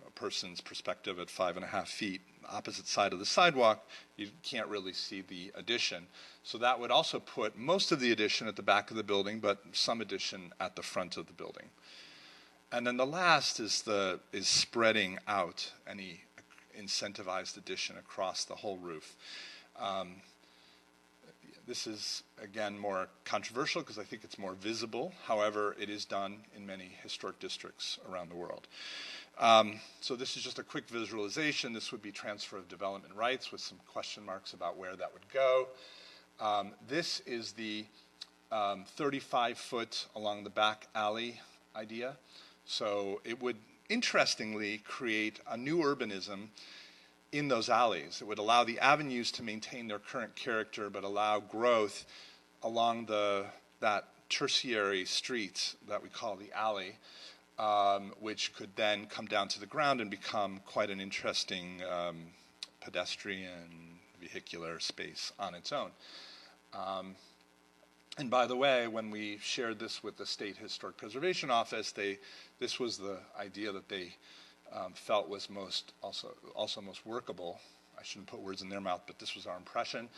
a person's perspective at 5.5 feet, opposite side of the sidewalk, you can't really see the addition. So that would also put most of the addition at the back of the building, but some addition at the front of the building. And then the last is spreading out any incentivized addition across the whole roof. This is, again, more controversial because I think it's more visible. However, it is done in many historic districts around the world. So this is just a quick visualization. This would be transfer of development rights with some question marks about where that would go. This is the 35-foot along the back alley idea. So it would, interestingly, create a new urbanism in those alleys. It would allow the avenues to maintain their current character, but allow growth along that tertiary street that we call the alley, which could then come down to the ground and become quite an interesting pedestrian vehicular space on its own. And by the way, when we shared this with the State Historic Preservation Office, this was the idea that they felt was also most workable. I shouldn't put words in their mouth, but this was our impression.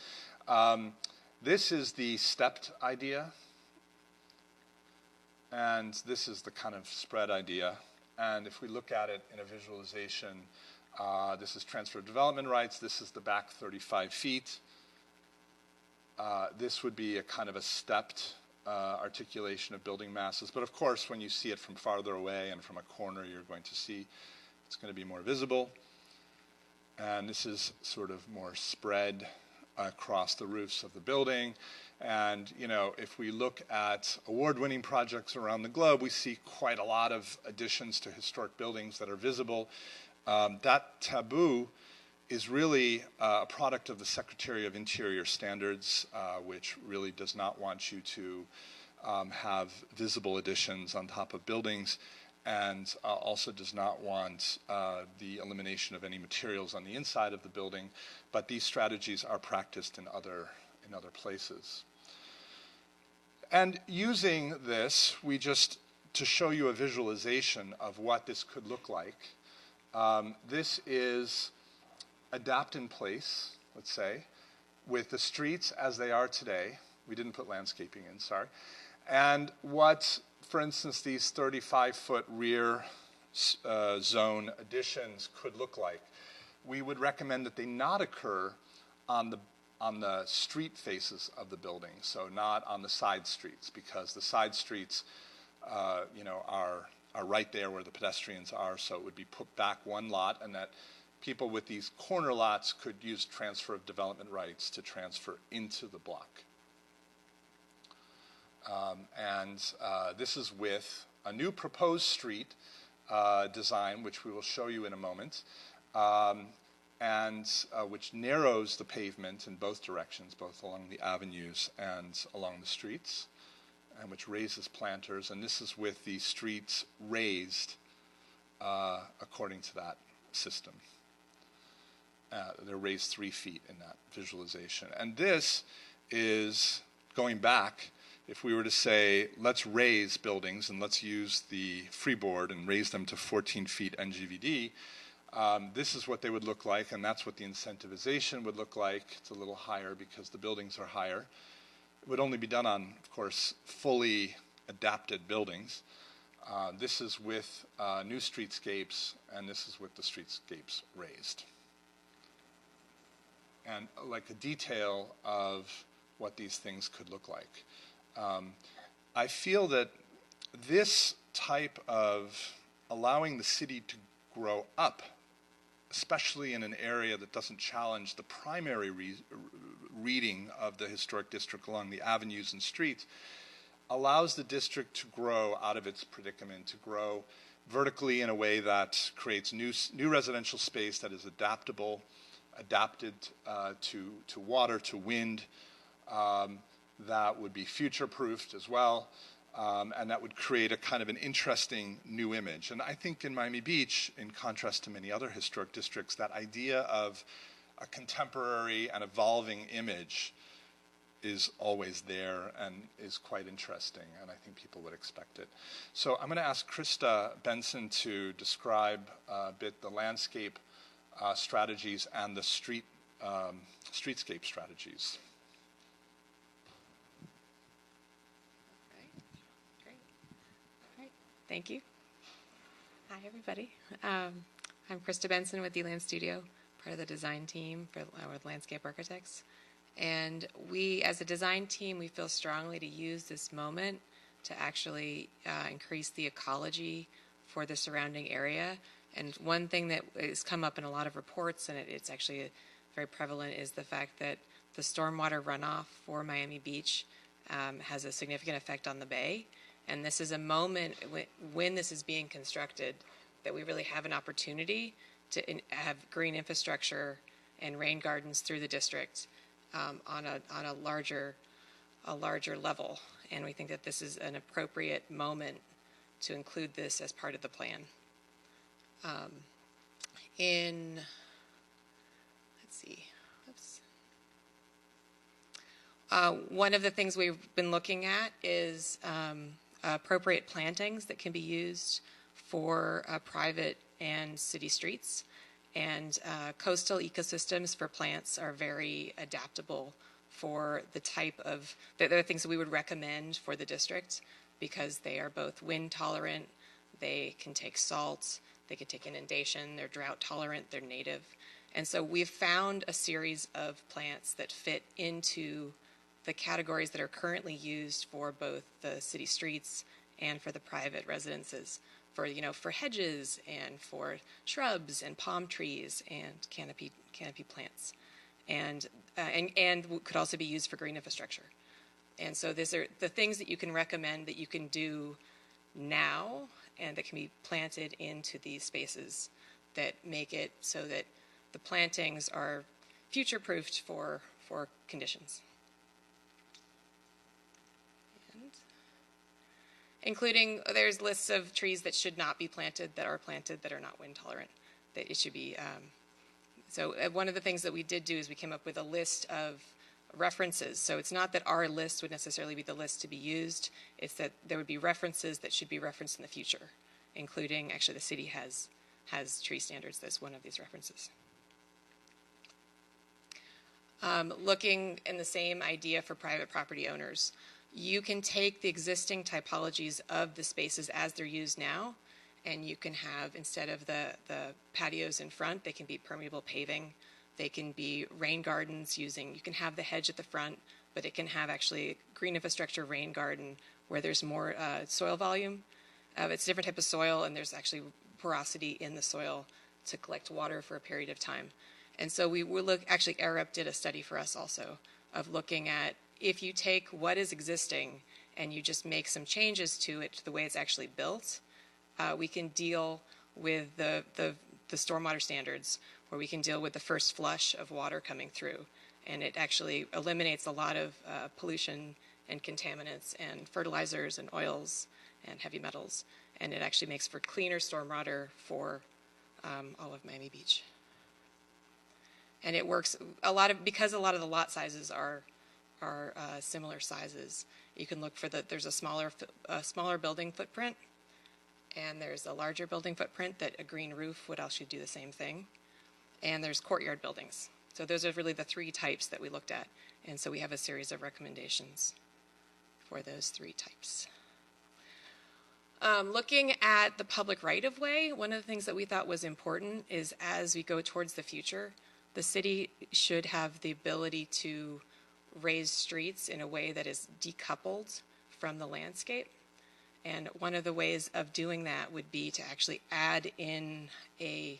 This is the stepped idea, and this is the kind of spread idea. And if we look at it in a visualization, this is transfer of development rights. This is the back 35 feet. This would be a kind of a stepped articulation of building masses. But of course, when you see it from farther away and from a corner, you're going to see it's going to be more visible. And this is sort of more spread across the roofs of the building. And, you know, if we look at award-winning projects around the globe, we see quite a lot of additions to historic buildings that are visible. That taboo is really a product of the Secretary of Interior Standards, which really does not want you to have visible additions on top of buildings, and also does not want the elimination of any materials on the inside of the building. But these strategies are practiced in other places. And using this, to show you a visualization of what this could look like, this is adapt in place, let's say, with the streets as they are today. We didn't put landscaping in, sorry. And what, for instance, these 35-foot rear zone additions could look like. We would recommend that they not occur on the street faces of the building, so not on the side streets, because the side streets, are right there where the pedestrians are. So it would be put back one lot, and that people with these corner lots could use transfer of development rights to transfer into the block. This is with a new proposed street design, which we will show you in a moment, which narrows the pavement in both directions, both along the avenues and along the streets, and which raises planters. And this is with the streets raised according to that system. They're raised 3 feet in that visualization. And this is going back. If we were to say, let's raise buildings and let's use the freeboard and raise them to 14 feet NGVD, this is what they would look like, and that's what the incentivization would look like. It's a little higher because the buildings are higher. It would only be done on, of course, fully adapted buildings. This is with new streetscapes, and this is with the streetscapes raised. And like a detail of what these things could look like. I feel that this type of allowing the city to grow up, especially in an area that doesn't challenge the primary reading of the historic district along the avenues and streets, allows the district to grow out of its predicament, to grow vertically in a way that creates new residential space that is adaptable, adapted to water, to wind, that would be future-proofed as well, and that would create a kind of an interesting new image. And I think in Miami Beach, in contrast to many other historic districts, that idea of a contemporary and evolving image is always there and is quite interesting, and I think people would expect it. So I'm going to ask Krista Benson to describe a bit the landscape strategies and the streetscape strategies. Great. All right. Thank you. Hi, everybody. I'm Krista Benson with D-Land Studio, part of the design team for landscape architects. And we, as a design team, we feel strongly to use this moment to actually increase the ecology for the surrounding area. And one thing that has come up in a lot of reports, and it's actually very prevalent, is the fact that the stormwater runoff for Miami Beach has a significant effect on the bay. And this is a moment when this is being constructed that we really have an opportunity to have green infrastructure and rain gardens through the district on a larger level, and we think that this is an appropriate moment to include this as part of the plan. One of the things we've been looking at is appropriate plantings that can be used for private and city streets. And coastal ecosystems for plants are very adaptable for the type of, they're things that we would recommend for the district because they are both wind tolerant, they can take salt, they can take inundation, they're drought tolerant, they're native. And so we've found a series of plants that fit into the categories that are currently used for both the city streets and for the private residences. For hedges and for shrubs and palm trees and canopy plants, and could also be used for green infrastructure. And so these are the things that you can recommend that you can do now and that can be planted into these spaces that make it so that the plantings are future-proofed for conditions. Including, there's lists of trees that should not be planted, that are not wind tolerant, that it should be. So one of the things that we did do is we came up with a list of references. So it's not that our list would necessarily be the list to be used, it's that there would be references that should be referenced in the future, including, actually the city has tree standards as one of these references. Looking in the same idea for private property owners. You can take the existing typologies of the spaces as they're used now, and you can have, instead of the patios in front, they can be permeable paving. They can be rain gardens you can have the hedge at the front, but it can have actually green infrastructure rain garden where there's more soil volume. It's a different type of soil, and there's actually porosity in the soil to collect water for a period of time. And so we will look, actually Arup did a study for us also of looking at if you take what is existing and you just make some changes to it, to the way it's actually built, we can deal with the stormwater standards, where we can deal with the first flush of water coming through. And it actually eliminates a lot of pollution and contaminants and fertilizers and oils and heavy metals. And it actually makes for cleaner stormwater for all of Miami Beach. And it works because a lot of the lot sizes are similar sizes. You can look for there's a smaller building footprint, and there's a larger building footprint that a green roof would actually do the same thing. And there's courtyard buildings. So those are really the three types that we looked at. And so we have a series of recommendations for those three types. Looking at the public right-of-way, one of the things that we thought was important is as we go towards the future, the city should have the ability to raise streets in a way that is decoupled from the landscape. And one of the ways of doing that would be to actually add in a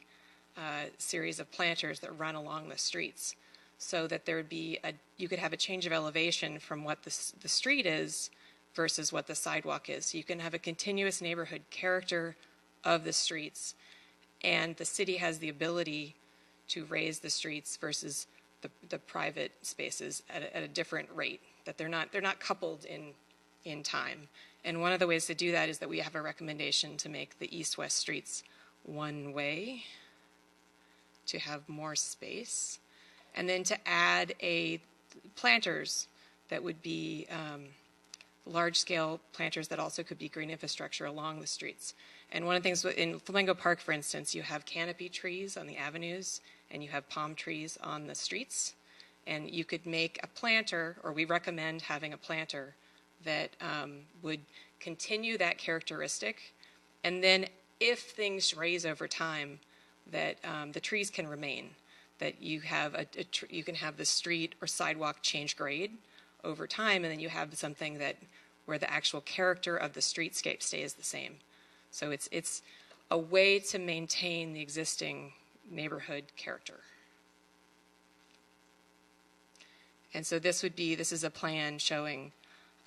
series of planters that run along the streets, so that there would be you could have a change of elevation from what the street is versus what the sidewalk is. So you can have a continuous neighborhood character of the streets, and the city has the ability to raise the streets versus the private spaces at a different rate, that they're not coupled in time. And one of the ways to do that is that we have a recommendation to make the east-west streets one way to have more space, and then to add planters that would be large-scale planters that also could be green infrastructure along the streets. And one of the things in Flamingo Park, for instance, you have canopy trees on the avenues and you have palm trees on the streets. And you could make a planter, or we recommend having a planter that would continue that characteristic. And then if things raise over time, that the trees can remain, that you have you can have the street or sidewalk change grade over time, and then you have something where the actual character of the streetscape stays the same. So it's a way to maintain the existing neighborhood character. And so this is a plan showing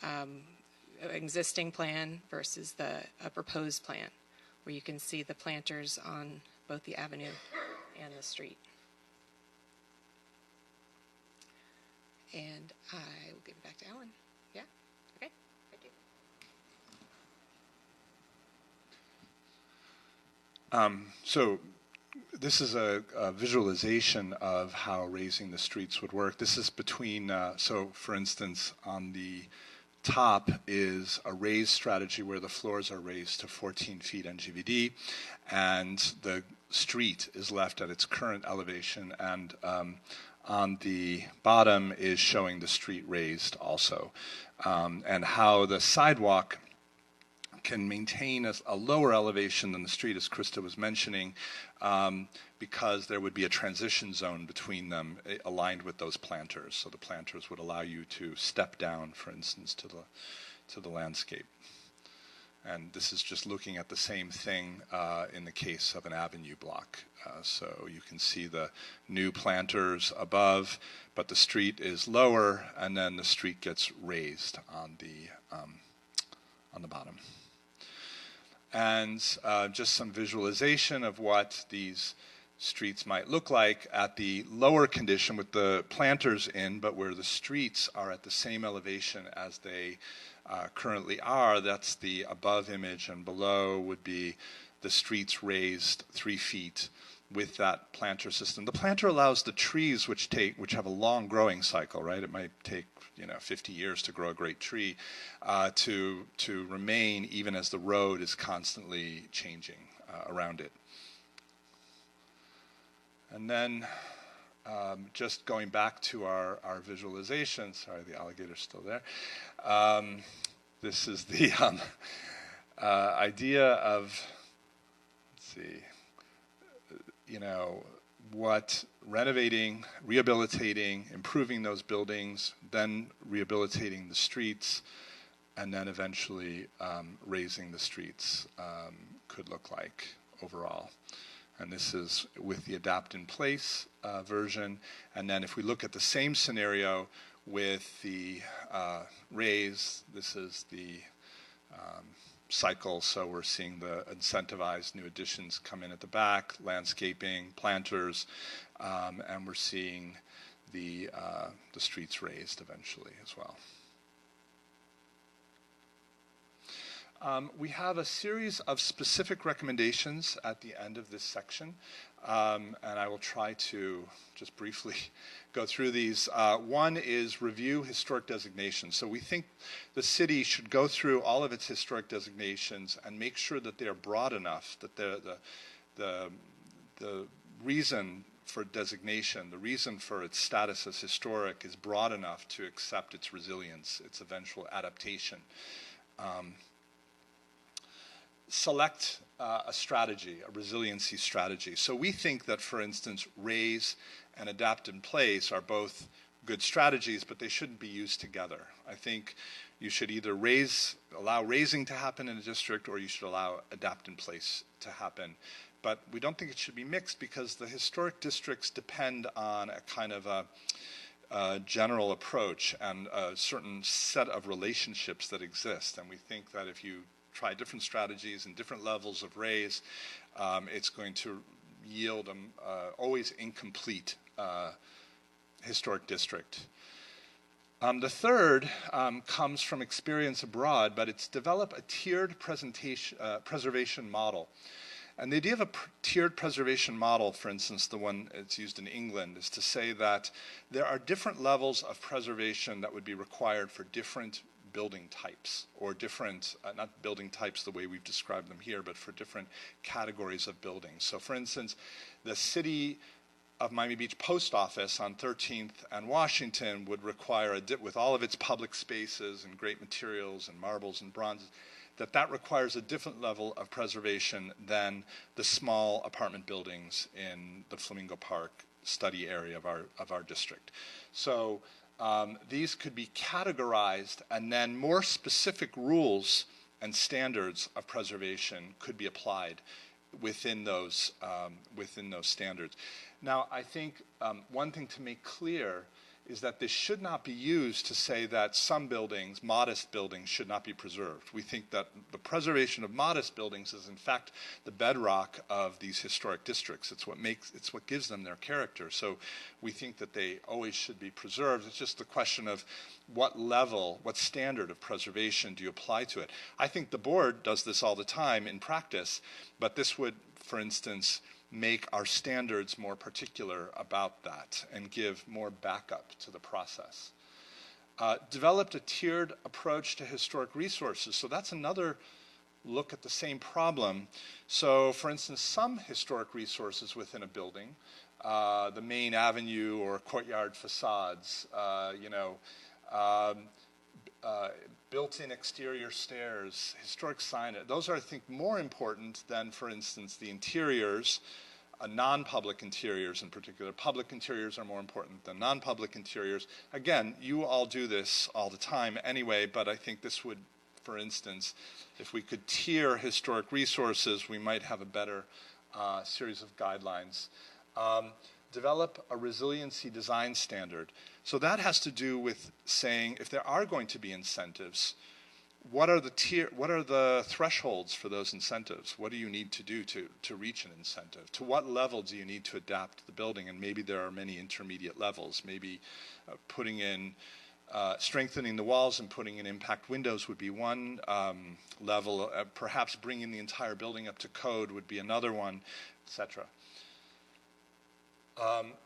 an existing plan versus a proposed plan, where you can see the planters on both the avenue and the street. And I will give it back to Allan. Yeah? Okay. Thank you. So this is a visualization of how raising the streets would work. This is between, so for instance, on the top is a raised strategy where the floors are raised to 14 feet NGVD, and the street is left at its current elevation, and on the bottom is showing the street raised also, and how the sidewalk can maintain a lower elevation than the street, as Krista was mentioning, because there would be a transition zone between them aligned with those planters. So the planters would allow you to step down, for instance, to the landscape. And this is just looking at the same thing in the case of an avenue block. So you can see the new planters above, but the street is lower, and then the street gets raised on the bottom. And just some visualization of what these streets might look like at the lower condition with the planters in, but where the streets are at the same elevation as they currently are. That's the above image, and below would be the streets raised 3 feet with that planter system. The planter allows the trees, which have a long growing cycle, right? It might take 50 years to grow a great tree, to remain even as the road is constantly changing around it. And then just going back to our visualization, sorry, the alligator's still there. This is the idea of, let's see, what renovating, rehabilitating, improving those buildings, then rehabilitating the streets, and then eventually raising the streets could look like overall. And this is with the adapt in place version. And then if we look at the same scenario with the raise, this is the cycle. So we're seeing the incentivized new additions come in at the back, landscaping, planters, and we're seeing the streets raised eventually as well. We have a series of specific recommendations at the end of this section, and I will try to just briefly go through these. One is review historic designations. So we think the city should go through all of its historic designations and make sure that they are broad enough, that the reason for designation, the reason for its status as historic is broad enough to accept its resilience, its eventual adaptation. Select a strategy, a resiliency strategy. So we think that, for instance, raise and adapt in place are both good strategies, but they shouldn't be used together. I think you should either allow raising to happen in a district, or you should allow adapt in place to happen. But we don't think it should be mixed, because the historic districts depend on a kind of a general approach and a certain set of relationships that exist. And we think that if you try different strategies and different levels of raise, it's going to yield always incomplete historic district. The third comes from experience abroad, but it's develop a tiered preservation model. And the idea of a tiered preservation model, for instance, the one that's used in England, is to say that there are different levels of preservation that would be required for different building types, or different, not building types the way we've described them here, but for different categories of buildings. So for instance, the city of Miami Beach Post Office on 13th and Washington would require, with all of its public spaces and great materials and marbles and bronzes, that requires a different level of preservation than the small apartment buildings in the Flamingo Park study area of our district. So these could be categorized, and then more specific rules and standards of preservation could be applied within those standards. Now, I think one thing to make clear is that this should not be used to say that some buildings, modest buildings, should not be preserved. We think that the preservation of modest buildings is in fact the bedrock of these historic districts. It's what gives them their character. So we think that they always should be preserved. It's just the question of what level, what standard of preservation do you apply to it. I think the board does this all the time in practice, but this would, for instance, make our standards more particular about that and give more backup to the process. Developed a tiered approach to historic resources. So that's another look at the same problem. So for instance, some historic resources within a building, the main avenue or courtyard facades, built-in exterior stairs, historic signage, those are, I think, more important than, for instance, the interiors, non-public interiors in particular. Public interiors are more important than non-public interiors. Again, you all do this all the time anyway, but I think this would, for instance, if we could tier historic resources, we might have a better series of guidelines. Develop a resiliency design standard. So that has to do with saying, if there are going to be incentives, what are the thresholds for those incentives? What do you need to do to reach an incentive? To what level do you need to adapt the building? And maybe there are many intermediate levels. Maybe putting in, strengthening the walls and putting in impact windows would be one level. Perhaps bringing the entire building up to code would be another one, etc.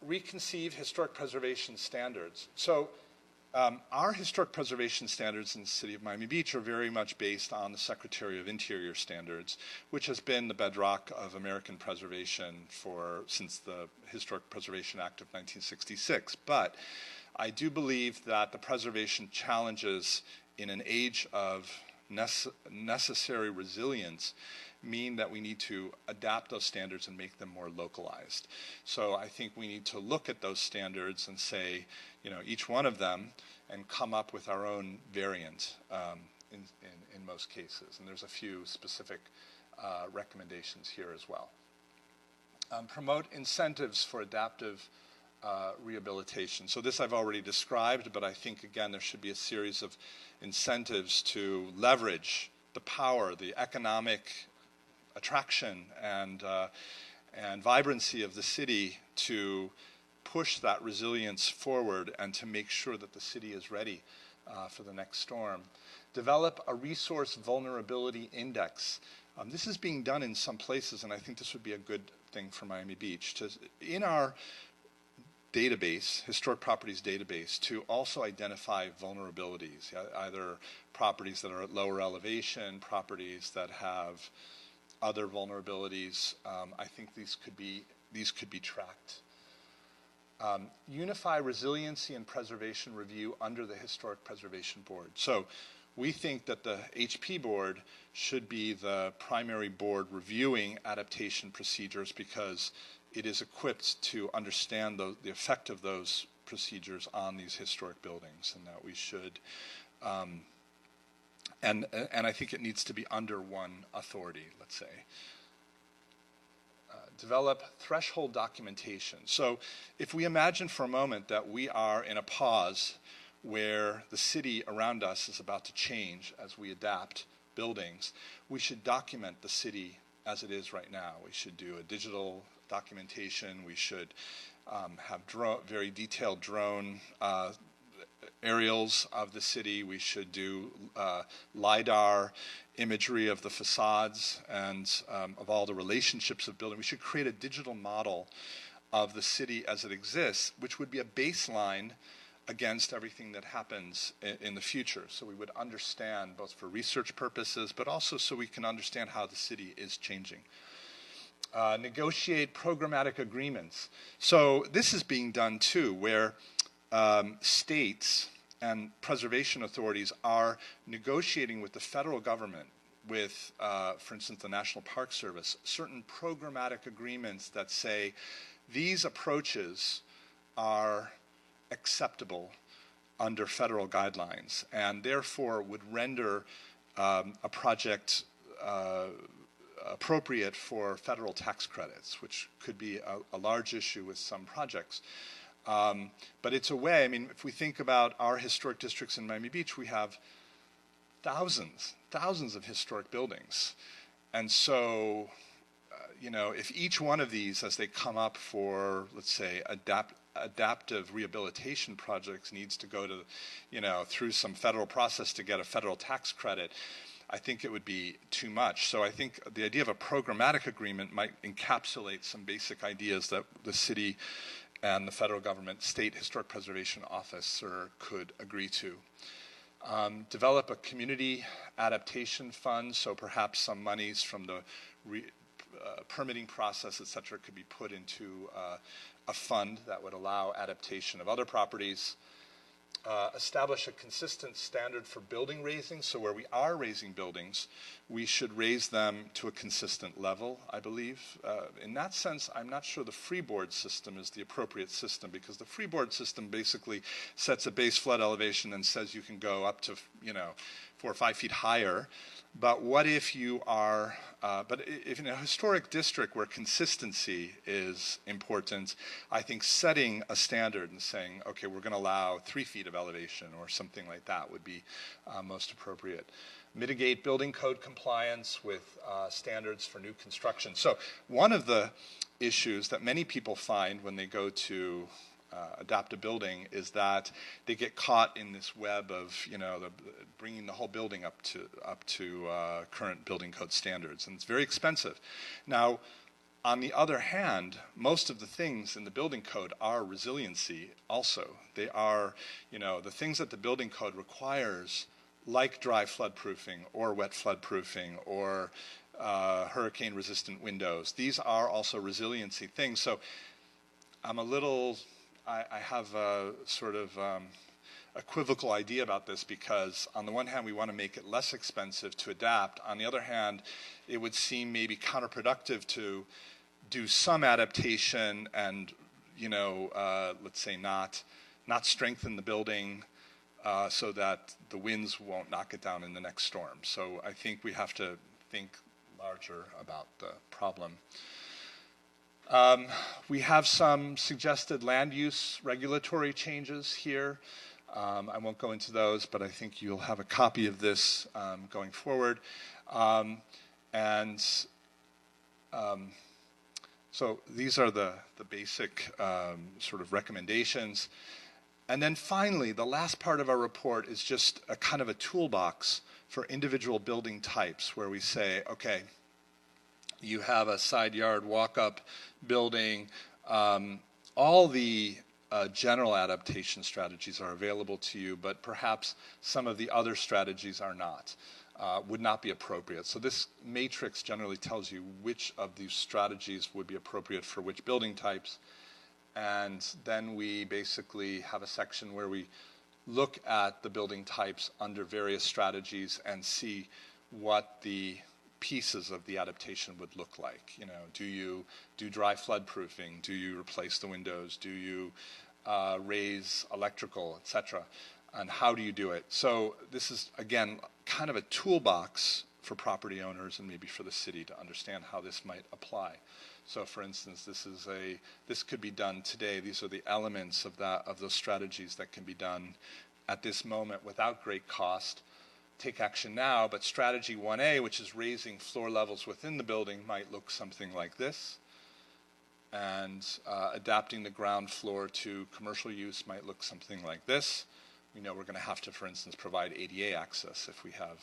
Reconceive historic preservation standards. So our historic preservation standards in the city of Miami Beach are very much based on the Secretary of Interior standards, which has been the bedrock of American preservation since the Historic Preservation Act of 1966. But I do believe that the preservation challenges in an age of necessary resilience mean that we need to adapt those standards and make them more localized. So I think we need to look at those standards and say, each one of them, and come up with our own variant in most cases. And there's a few specific recommendations here as well. Promote incentives for adaptive rehabilitation. So this I've already described, but I think, again, there should be a series of incentives to leverage the power, the economic attraction and vibrancy of the city to push that resilience forward and to make sure that the city is ready for the next storm. Develop a resource vulnerability index. This is being done in some places, and I think this would be a good thing for Miami Beach. In our database, historic properties database, to also identify vulnerabilities, either properties that are at lower elevation, properties that have other vulnerabilities. I think these could be tracked. Unify resiliency and preservation review under the Historic Preservation Board. So we think that the HP board should be the primary board reviewing adaptation procedures because it is equipped to understand the effect of those procedures on these historic buildings, and that we should, and I think it needs to be under one authority, let's say. Develop threshold documentation. So if we imagine for a moment that we are in a pause where the city around us is about to change as we adapt, buildings, we should document the city as it is right now. We should do a digital documentation. We should have very detailed drone aerials of the city. We should do LiDAR imagery of the facades and of all the relationships of building. We should create a digital model of the city as it exists, which would be a baseline against everything that happens in the future. So we would understand, both for research purposes, but also so we can understand how the city is changing. Negotiate programmatic agreements. So this is being done too, where states and preservation authorities are negotiating with the federal government, with, for instance, the National Park Service, certain programmatic agreements that say these approaches are acceptable under federal guidelines and therefore would render a project appropriate for federal tax credits, which could be a large issue with some projects. But it's a way, I mean, if we think about our historic districts in Miami Beach, we have thousands of historic buildings. And so, if each one of these, as they come up for, let's say, adaptive rehabilitation projects, needs to go to, through some federal process to get a federal tax credit, I think it would be too much. So I think the idea of a programmatic agreement might encapsulate some basic ideas that the city and the federal government, state historic preservation officer could agree to. Develop a community adaptation fund, so perhaps some monies from the permitting process, et cetera, could be put into a fund that would allow adaptation of other properties. Establish a consistent standard for building raising, so where we are raising buildings, we should raise them to a consistent level, I believe. In that sense, I'm not sure the freeboard system is the appropriate system, because the freeboard system basically sets a base flood elevation and says you can go up to 4 or 5 feet higher. But what if you are, if in a historic district where consistency is important, I think setting a standard and saying, okay, we're going to allow 3 feet of elevation or something like that would be most appropriate. Mitigate building code compliance with standards for new construction. So one of the issues that many people find when they go to adapt a building is that they get caught in this web of bringing the whole building up to current building code standards, and it's very expensive. Now, on the other hand, most of the things in the building code are resiliency also. They are the things that the building code requires, like dry floodproofing or wet floodproofing or hurricane resistant windows. These are also resiliency things. So I'm I have a sort of equivocal idea about this, because on the one hand we want to make it less expensive to adapt. On the other hand, it would seem maybe counterproductive to do some adaptation and let's say not strengthen the building so that the winds won't knock it down in the next storm. So I think we have to think larger about the problem. We have some suggested land use regulatory changes here. I won't go into those, but I think you'll have a copy of this going forward. So these are the basic sort of recommendations. And then finally, the last part of our report is just a kind of a toolbox for individual building types, where we say, okay, you have a side yard walk-up building. All the general adaptation strategies are available to you, but perhaps some of the other strategies are not, would not be appropriate. So this matrix generally tells you which of these strategies would be appropriate for which building types. And then we basically have a section where we look at the building types under various strategies and see what the pieces of the adaptation would look like. Do you do dry floodproofing? Do you replace the windows? Do you raise electrical, etc.? And how do you do it? So this is, again, kind of a toolbox for property owners and maybe for the city to understand how this might apply. So for instance, this could be done today. These are the elements of those strategies that can be done at this moment without great cost, take action now, but strategy 1A, which is raising floor levels within the building, might look something like this. And adapting the ground floor to commercial use might look something like this. We know we're going to have to, for instance, provide ADA access if we have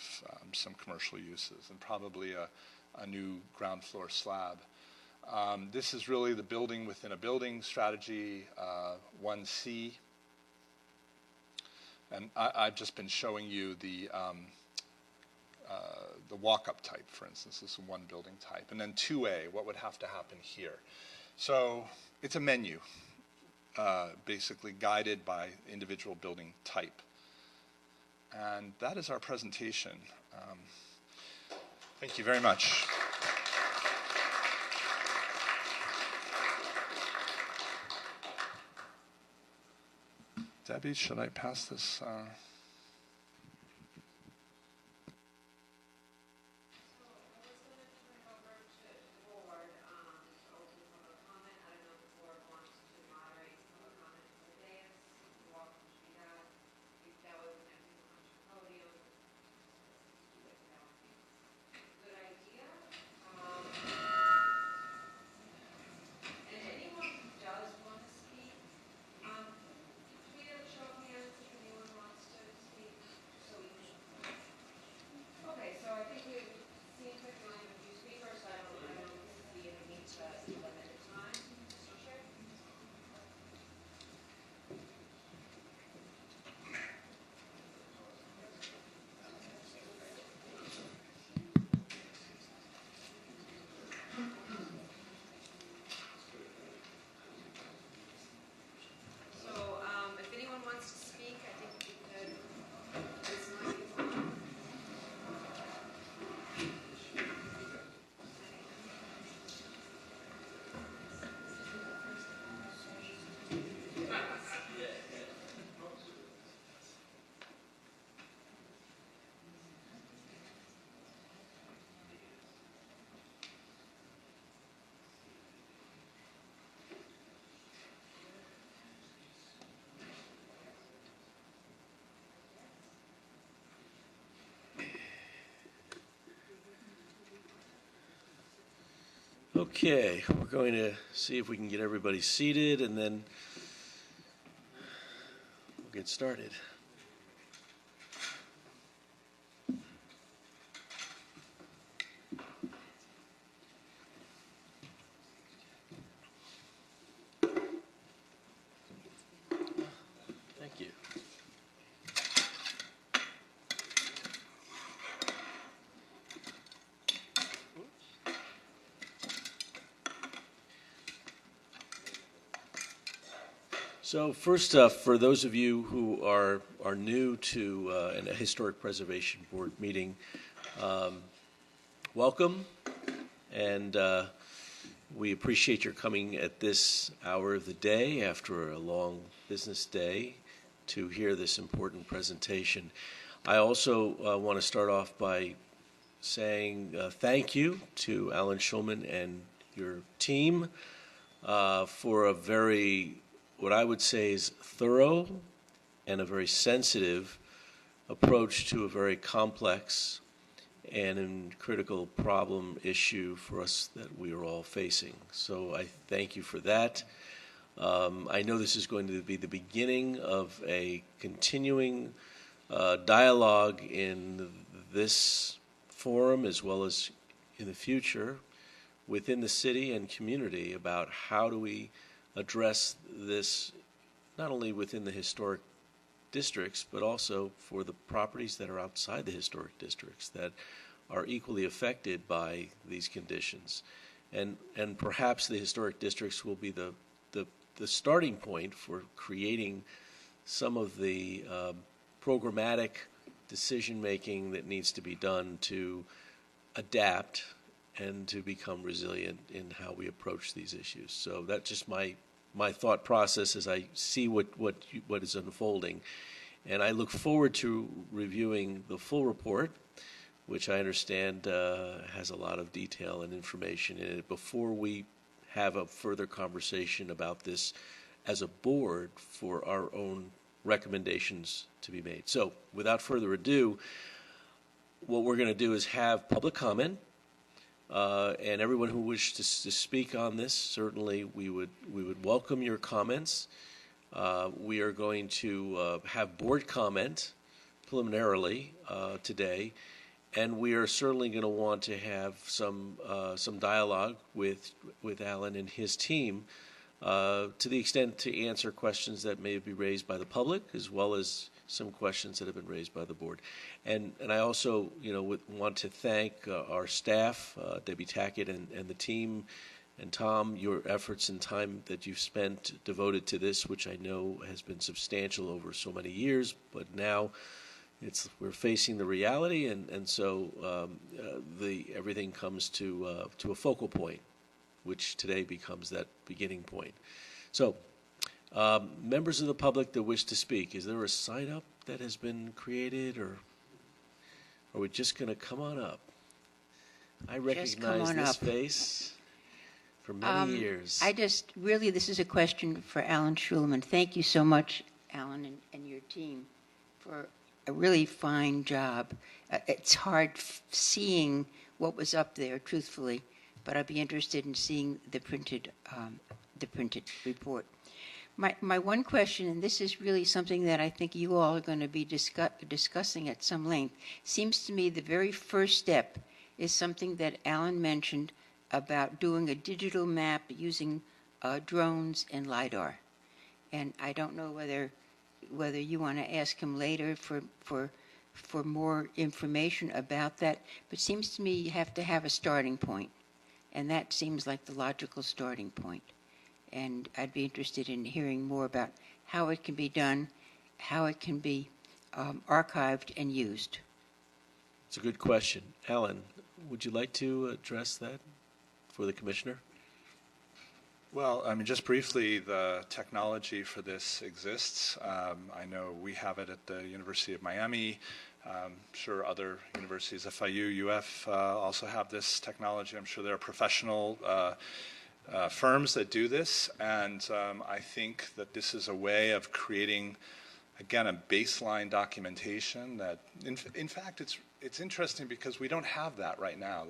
some commercial uses, and probably a new ground floor slab. This is really the building within a building strategy 1C. And I've just been showing you the walk-up type, for instance. This is one building type. And then 2A, what would have to happen here? So it's a menu, basically guided by individual building type. And that is our presentation. Thank you very much. Debbie, should I pass this? Okay, we're going to see if we can get everybody seated, and then we'll get started. Thank you. So first, for those of you who are new to a Historic Preservation Board meeting, welcome, and we appreciate your coming at this hour of the day after a long business day to hear this important presentation. I also want to start off by saying thank you to Allan Shulman and your team for a very, what I would say is thorough and a very sensitive approach to a very complex and critical problem issue for us that we are all facing. So I thank you for that. I know this is going to be the beginning of a continuing dialogue in this forum as well as in the future within the city and community about how do we address this not only within the historic districts but also for the properties that are outside the historic districts that are equally affected by these conditions. And perhaps the historic districts will be the starting point for creating some of the programmatic decision-making that needs to be done to adapt and to become resilient in how we approach these issues. So that's just my thought process as I see what is unfolding. And I look forward to reviewing the full report, which I understand has a lot of detail and information in it, before we have a further conversation about this as a board for our own recommendations to be made. So without further ado, what we're going to do is have public comment, and everyone who wishes to speak on this, certainly we would welcome your comments. We are going to have board comment preliminarily today, and we are certainly going to want to have some dialogue with Allan and his team to the extent to answer questions that may be raised by the public, as well as some questions that have been raised by the board. And I also, would want to thank our staff, Debbie Tackett and the team, and Tom, your efforts and time that you've spent devoted to this, which I know has been substantial over so many years, but now we're facing the reality, and so everything comes to a focal point, which today becomes that beginning point. So, members of the public that wish to speak, is there a sign up that has been created, or are we just going to come on up? I recognize this face for many years. This is a question for Allan Shulman. Thank you so much, Allan, and your team for a really fine job. It's hard seeing what was up there, truthfully, but I'd be interested in seeing the printed report. My one question, and this is really something that I think you all are going to be discussing at some length, seems to me the very first step is something that Allan mentioned about doing a digital map using drones and LiDAR. And I don't know whether you want to ask him later for more information about that, but it seems to me you have to have a starting point, and that seems like the logical starting point. And I'd be interested in hearing more about how it can be done, how it can be archived and used. It's a good question. Allan, would you like to address that for the commissioner? Well, just briefly, the technology for this exists. I know we have it at the University of Miami. I'm sure other universities, FIU, UF, also have this technology. I'm sure there are professional firms that do this, and I think that this is a way of creating, again, a baseline documentation that, in fact, it's interesting because we don't have that right now.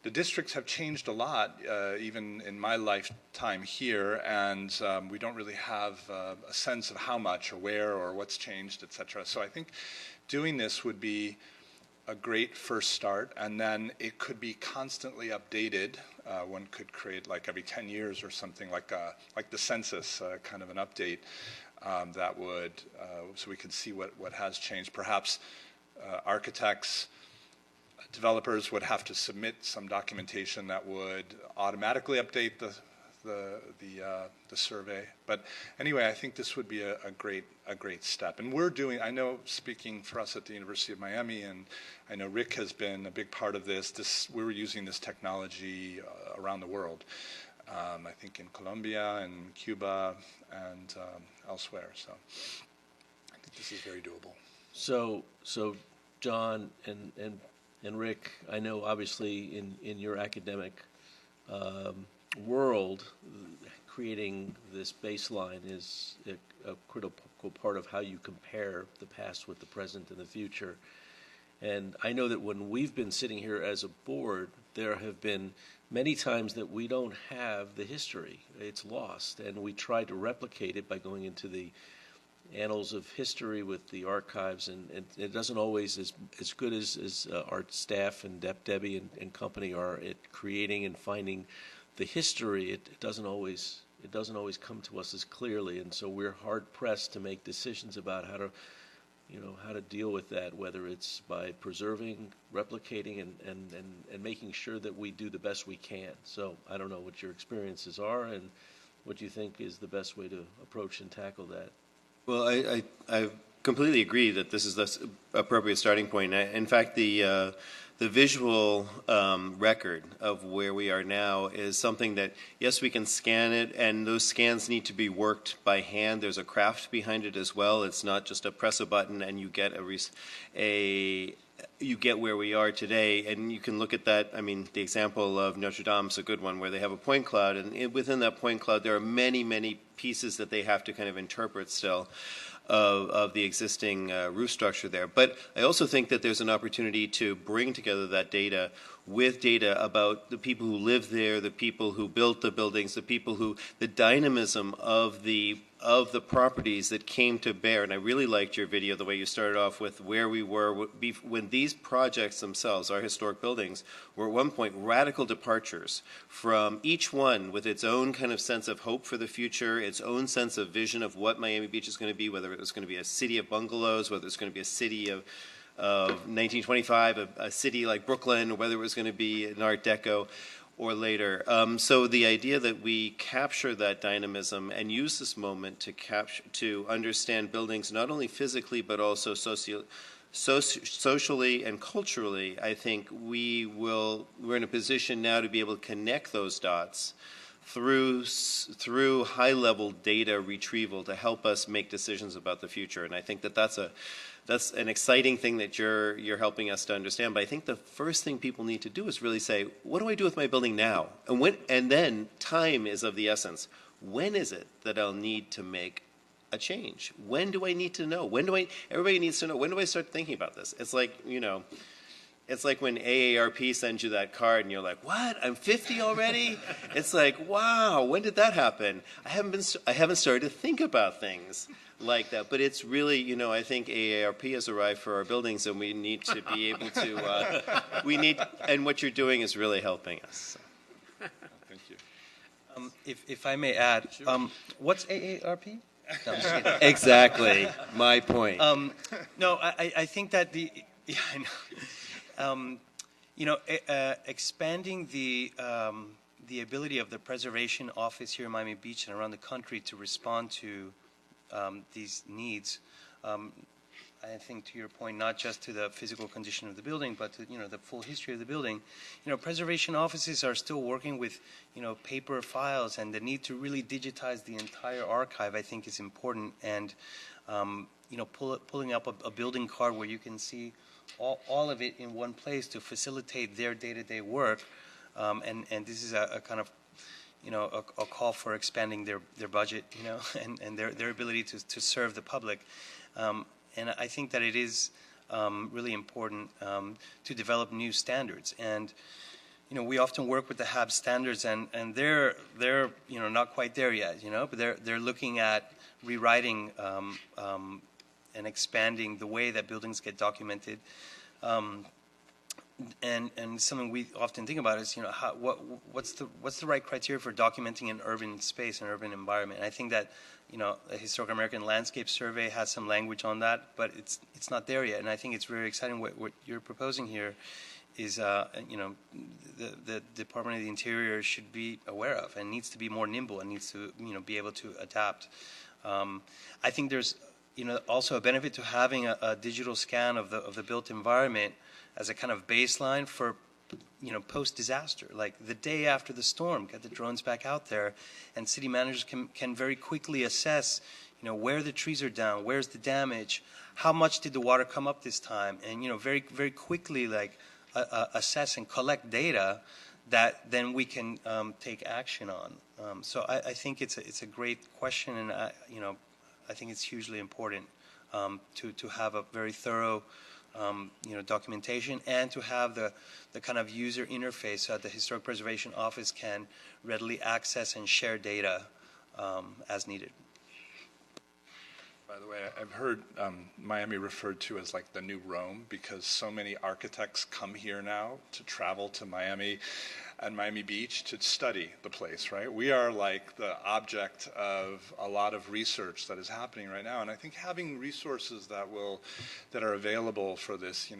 The districts have changed a lot, even in my lifetime here, and we don't really have a sense of how much or where or what's changed, et cetera. So I think doing this would be a great first start, and then it could be constantly updated. One could create every 10 years or something like the census, kind of an update that would, so we could see what has changed. Perhaps architects, developers would have to submit some documentation that would automatically update the survey. But anyway, I think this would be a great step. And I know, speaking for us at the University of Miami, and I know Rick has been a big part of this. We're using this technology around the world. I think in Colombia and Cuba and elsewhere. So I think this is very doable. So John and Rick, I know obviously in your academic world, creating this baseline is a critical part of how you compare the past with the present and the future. And I know that when we've been sitting here as a board, there have been many times that we don't have the history. It's lost, and we try to replicate it by going into the annals of history with the archives, and it doesn't always as good as our staff and Debbie and company are at creating and finding the history. It doesn't always come to us as clearly, and so we're hard pressed to make decisions about how to deal with that, whether it's by preserving, replicating, and making sure that we do the best we can. So I don't know what your experiences are and what you think is the best way to approach and tackle that. Well, I completely agree that this is the appropriate starting point. In fact, the visual record of where we are now is something that, yes, we can scan it, and those scans need to be worked by hand. There's a craft behind it as well. It's not just a press a button and you get you get where we are today, and you can look at that. I mean, the example of Notre Dame is a good one, where they have a point cloud, and within that point cloud there are many, many pieces that they have to kind of interpret still. of the existing roof structure there. But I also think that there's an opportunity to bring together that data with data about the people who live there, the people who built the buildings, the dynamism of the properties that came to bear. And I really liked your video, the way you started off with where we were when these projects themselves, our historic buildings, were at one point radical departures from each one with its own kind of sense of hope for the future, its own sense of vision of what Miami Beach is going to be, whether it was going to be a city of bungalows, whether it's going to be a city of 1925, a city like Brooklyn, or whether it was going to be an Art Deco or later. So the idea that we capture that dynamism and use this moment to understand buildings not only physically but also socially and culturally, I think we're in a position now to be able to connect those dots through high-level data retrieval to help us make decisions about the future. And I think that's an exciting thing that you're helping us to understand. But I think the first thing people need to do is really say, what do I do with my building now? And then time is of the essence. When is it that I'll need to make a change? When do I need to know? Everybody needs to know. When do I start thinking about this? It's like, it's like when AARP sends you that card and you're like, what? I'm 50 already? It's like, wow, when did that happen? I haven't started to think about things like that. But it's really, I think AARP has arrived for our buildings, and we need to be able to, and what you're doing is really helping us. So. Thank you. If I may add, what's AARP? No, I'm just kidding. Exactly, my point. No, I think that yeah, I know. Expanding the ability of the Preservation Office here in Miami Beach and around the country to respond to these needs, I think to your point, not just to the physical condition of the building, but to the full history of the building. Preservation offices are still working with paper files, and the need to really digitize the entire archive, I think, is important. And pulling up a building card where you can see all of it in one place to facilitate their day-to-day work, and this is a kind of a call for expanding their budget, and their ability to serve the public. And I think that it is really important to develop new standards. And we often work with the HAB standards, and they're not quite there yet, but they're looking at rewriting and expanding the way that buildings get documented. And something we often think about is what's the right criteria for documenting an urban space, an urban environment. And I think that the Historic American Landscape Survey has some language on that, but it's not there yet. And I think it's very exciting what you're proposing here is the Department of the Interior should be aware of and needs to be more nimble and needs to be able to adapt. I think there's also a benefit to having a digital scan of the built environment as a kind of baseline for post-disaster, like the day after the storm, get the drones back out there, and city managers can very quickly assess where the trees are down, where's the damage, how much did the water come up this time, and very very quickly assess and collect data that then we can take action on. So I think it's a great question, and I think it's hugely important to have a very thorough documentation, and to have the kind of user interface so that the Historic Preservation Office can readily access and share data as needed. By the way, I've heard Miami referred to as like the new Rome, because so many architects come here now to travel to Miami and Miami Beach to study the place, right? We are like the object of a lot of research that is happening right now, and I think having resources that are available for this,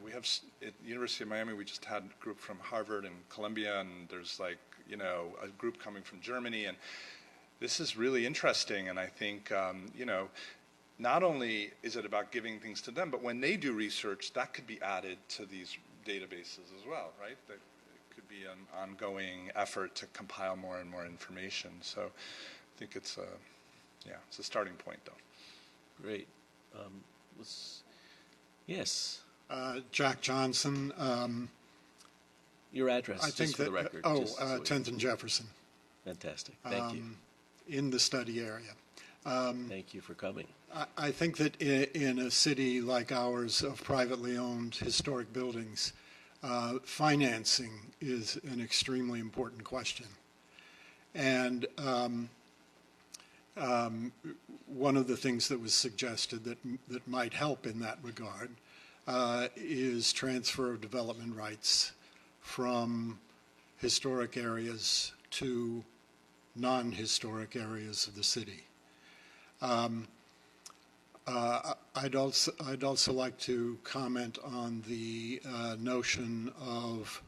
we have at University of Miami, we just had a group from Harvard and Columbia, and there's a group coming from Germany, and this is really interesting. And I think not only is it about giving things to them, but when they do research, that could be added to these databases as well, right? That it could be an ongoing effort to compile more and more information. So I think it's a starting point, though. Great. Yes. Jack Johnson. Your address, I think for the record. 10th and Jefferson. Fantastic. Thank you. In the study area. Thank you for coming. I think that in a city like ours of privately owned historic buildings, financing is an extremely important question. And one of the things that was suggested that might help in that regard is transfer of development rights from historic areas to non-historic areas of the city. I'd also like to comment on the notion of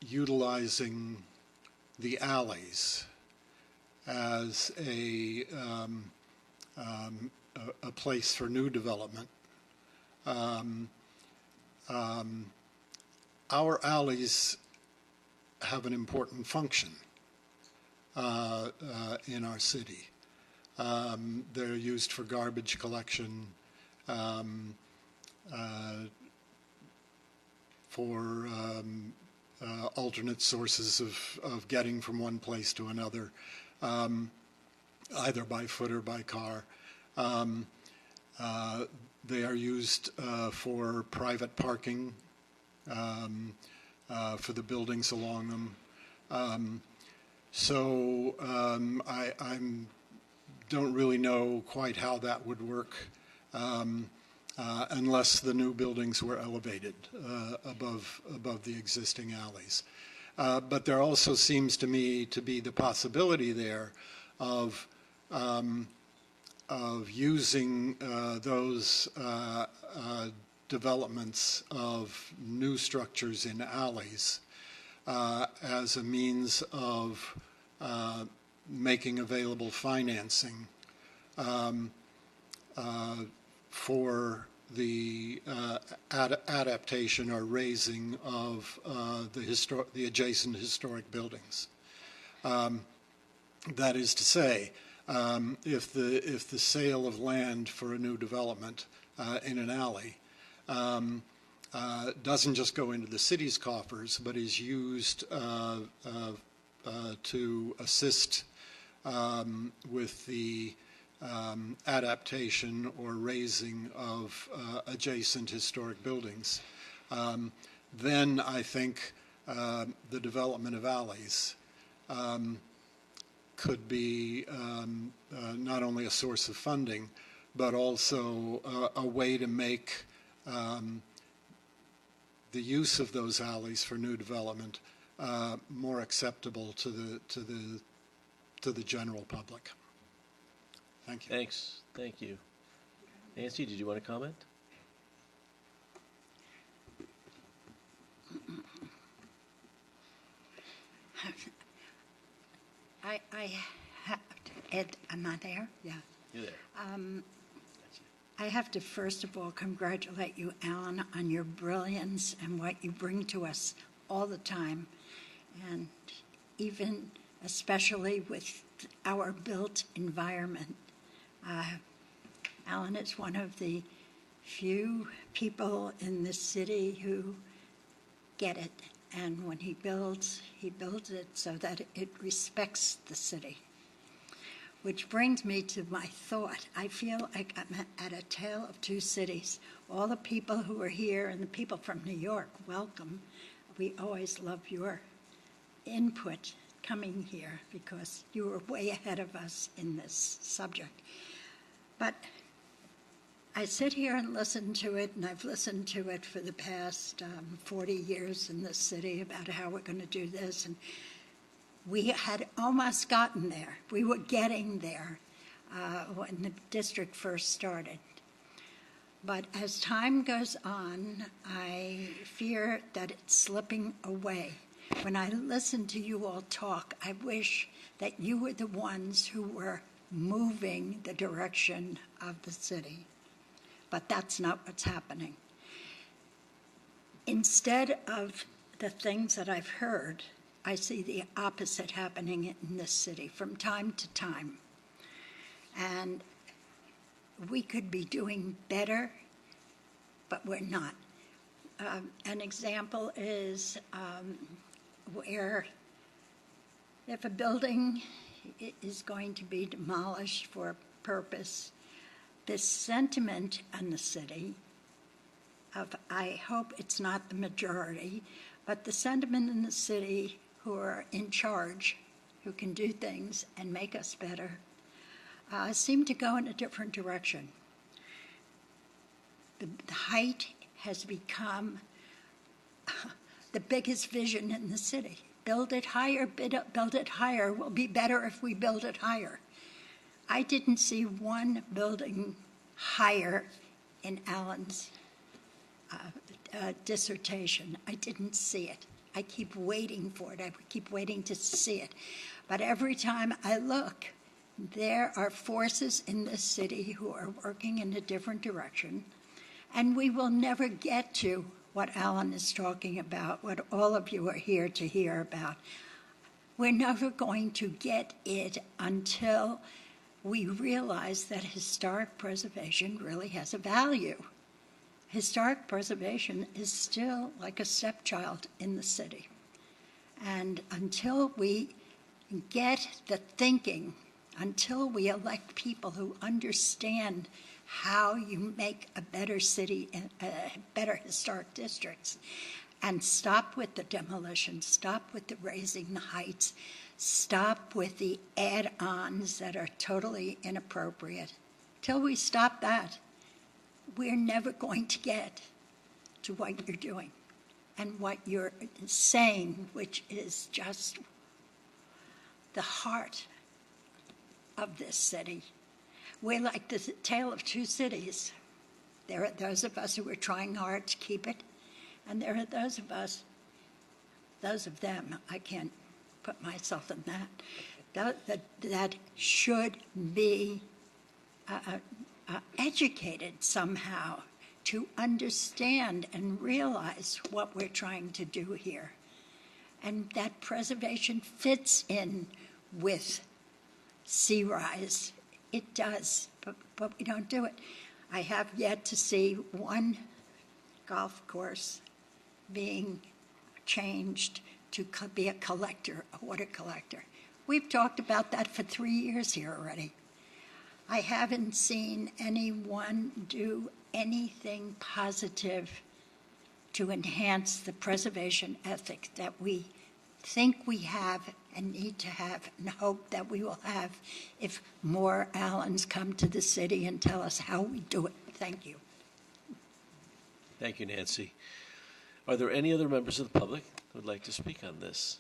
utilizing the alleys as a place for new development. Our alleys have an important function in our city. They're used for garbage collection, for alternate sources of getting from one place to another, either by foot or by car. They are used for private parking, for the buildings along them. So I don't really know quite how that would work unless the new buildings were elevated above the existing alleys. But there also seems to me to be the possibility there of using those developments of new structures in alleys as a means of making available financing for the adaptation or raising of the adjacent historic buildings. That is to say, if the sale of land for a new development in an alley doesn't just go into the city's coffers, but is used to assist with the adaptation or raising of adjacent historic buildings, then I think the development of alleys could be not only a source of funding, but also a way to make the use of those alleys for new development more acceptable to the general public. Thank you. Thanks. Thank you. Nancy, did you want to comment? I have to, Ed, am I there? Yeah. You're there. I have to first of all congratulate you, Allan, on your brilliance and what you bring to us all the time, and even especially with our built environment. Allan is one of the few people in this city who get it, and when he builds it so that it respects the city. Which brings me to my thought. I feel like I'm at a tale of two cities. All the people who are here and the people from New York, welcome. We always love your input coming here because you were way ahead of us in this subject. But I sit here and listen to it, and I've listened to it for the past 40 years in this city about how we're going to do this, and we had almost gotten there. We were getting there when the district first started. But as time goes on, I fear that it's slipping away. When I listen to you all talk, I wish that you were the ones who were moving the direction of the city. But that's not what's happening. Instead of the things that I've heard, I see the opposite happening in this city from time to time. And we could be doing better, but we're not. An example is where if a building is going to be demolished for a purpose. The sentiment in the city of, I hope it's not the majority, but the sentiment in the city who are in charge, who can do things and make us better, seem to go in a different direction. The height has become the biggest vision in the city. Build it higher, build it higher. Will be better if we build it higher. I didn't see one building higher in Allan's dissertation. I didn't see it. I keep waiting for it. I keep waiting to see it. But every time I look, there are forces in this city who are working in a different direction, and we will never get to what Allan is talking about, what all of you are here to hear about. We're never going to get it until we realize that historic preservation really has a value. Historic preservation is still like a stepchild in the city. And until we get the thinking, until we elect people who understand how you make a better city and better historic districts, and stop with the demolition, stop with the raising the heights, stop with the add-ons that are totally inappropriate. Till we stop that, we're never going to get to what you're doing and what you're saying, which is just the heart of this city. We're like the tale of two cities. There are those of us who are trying hard to keep it, and there are those of us, those of them, I can't put myself in that should be educated somehow to understand and realize what we're trying to do here. And that preservation fits in with sea rise. It does, but we don't do it. I have yet to see one golf course being changed to be a collector, a water collector. We've talked about that for 3 years here already. I haven't seen anyone do anything positive to enhance the preservation ethic that we think we have and need to have and hope that we will have if more Allans come to the city and tell us how we do it. Thank you. Thank you, Nancy. Are there any other members of the public who would like to speak on this?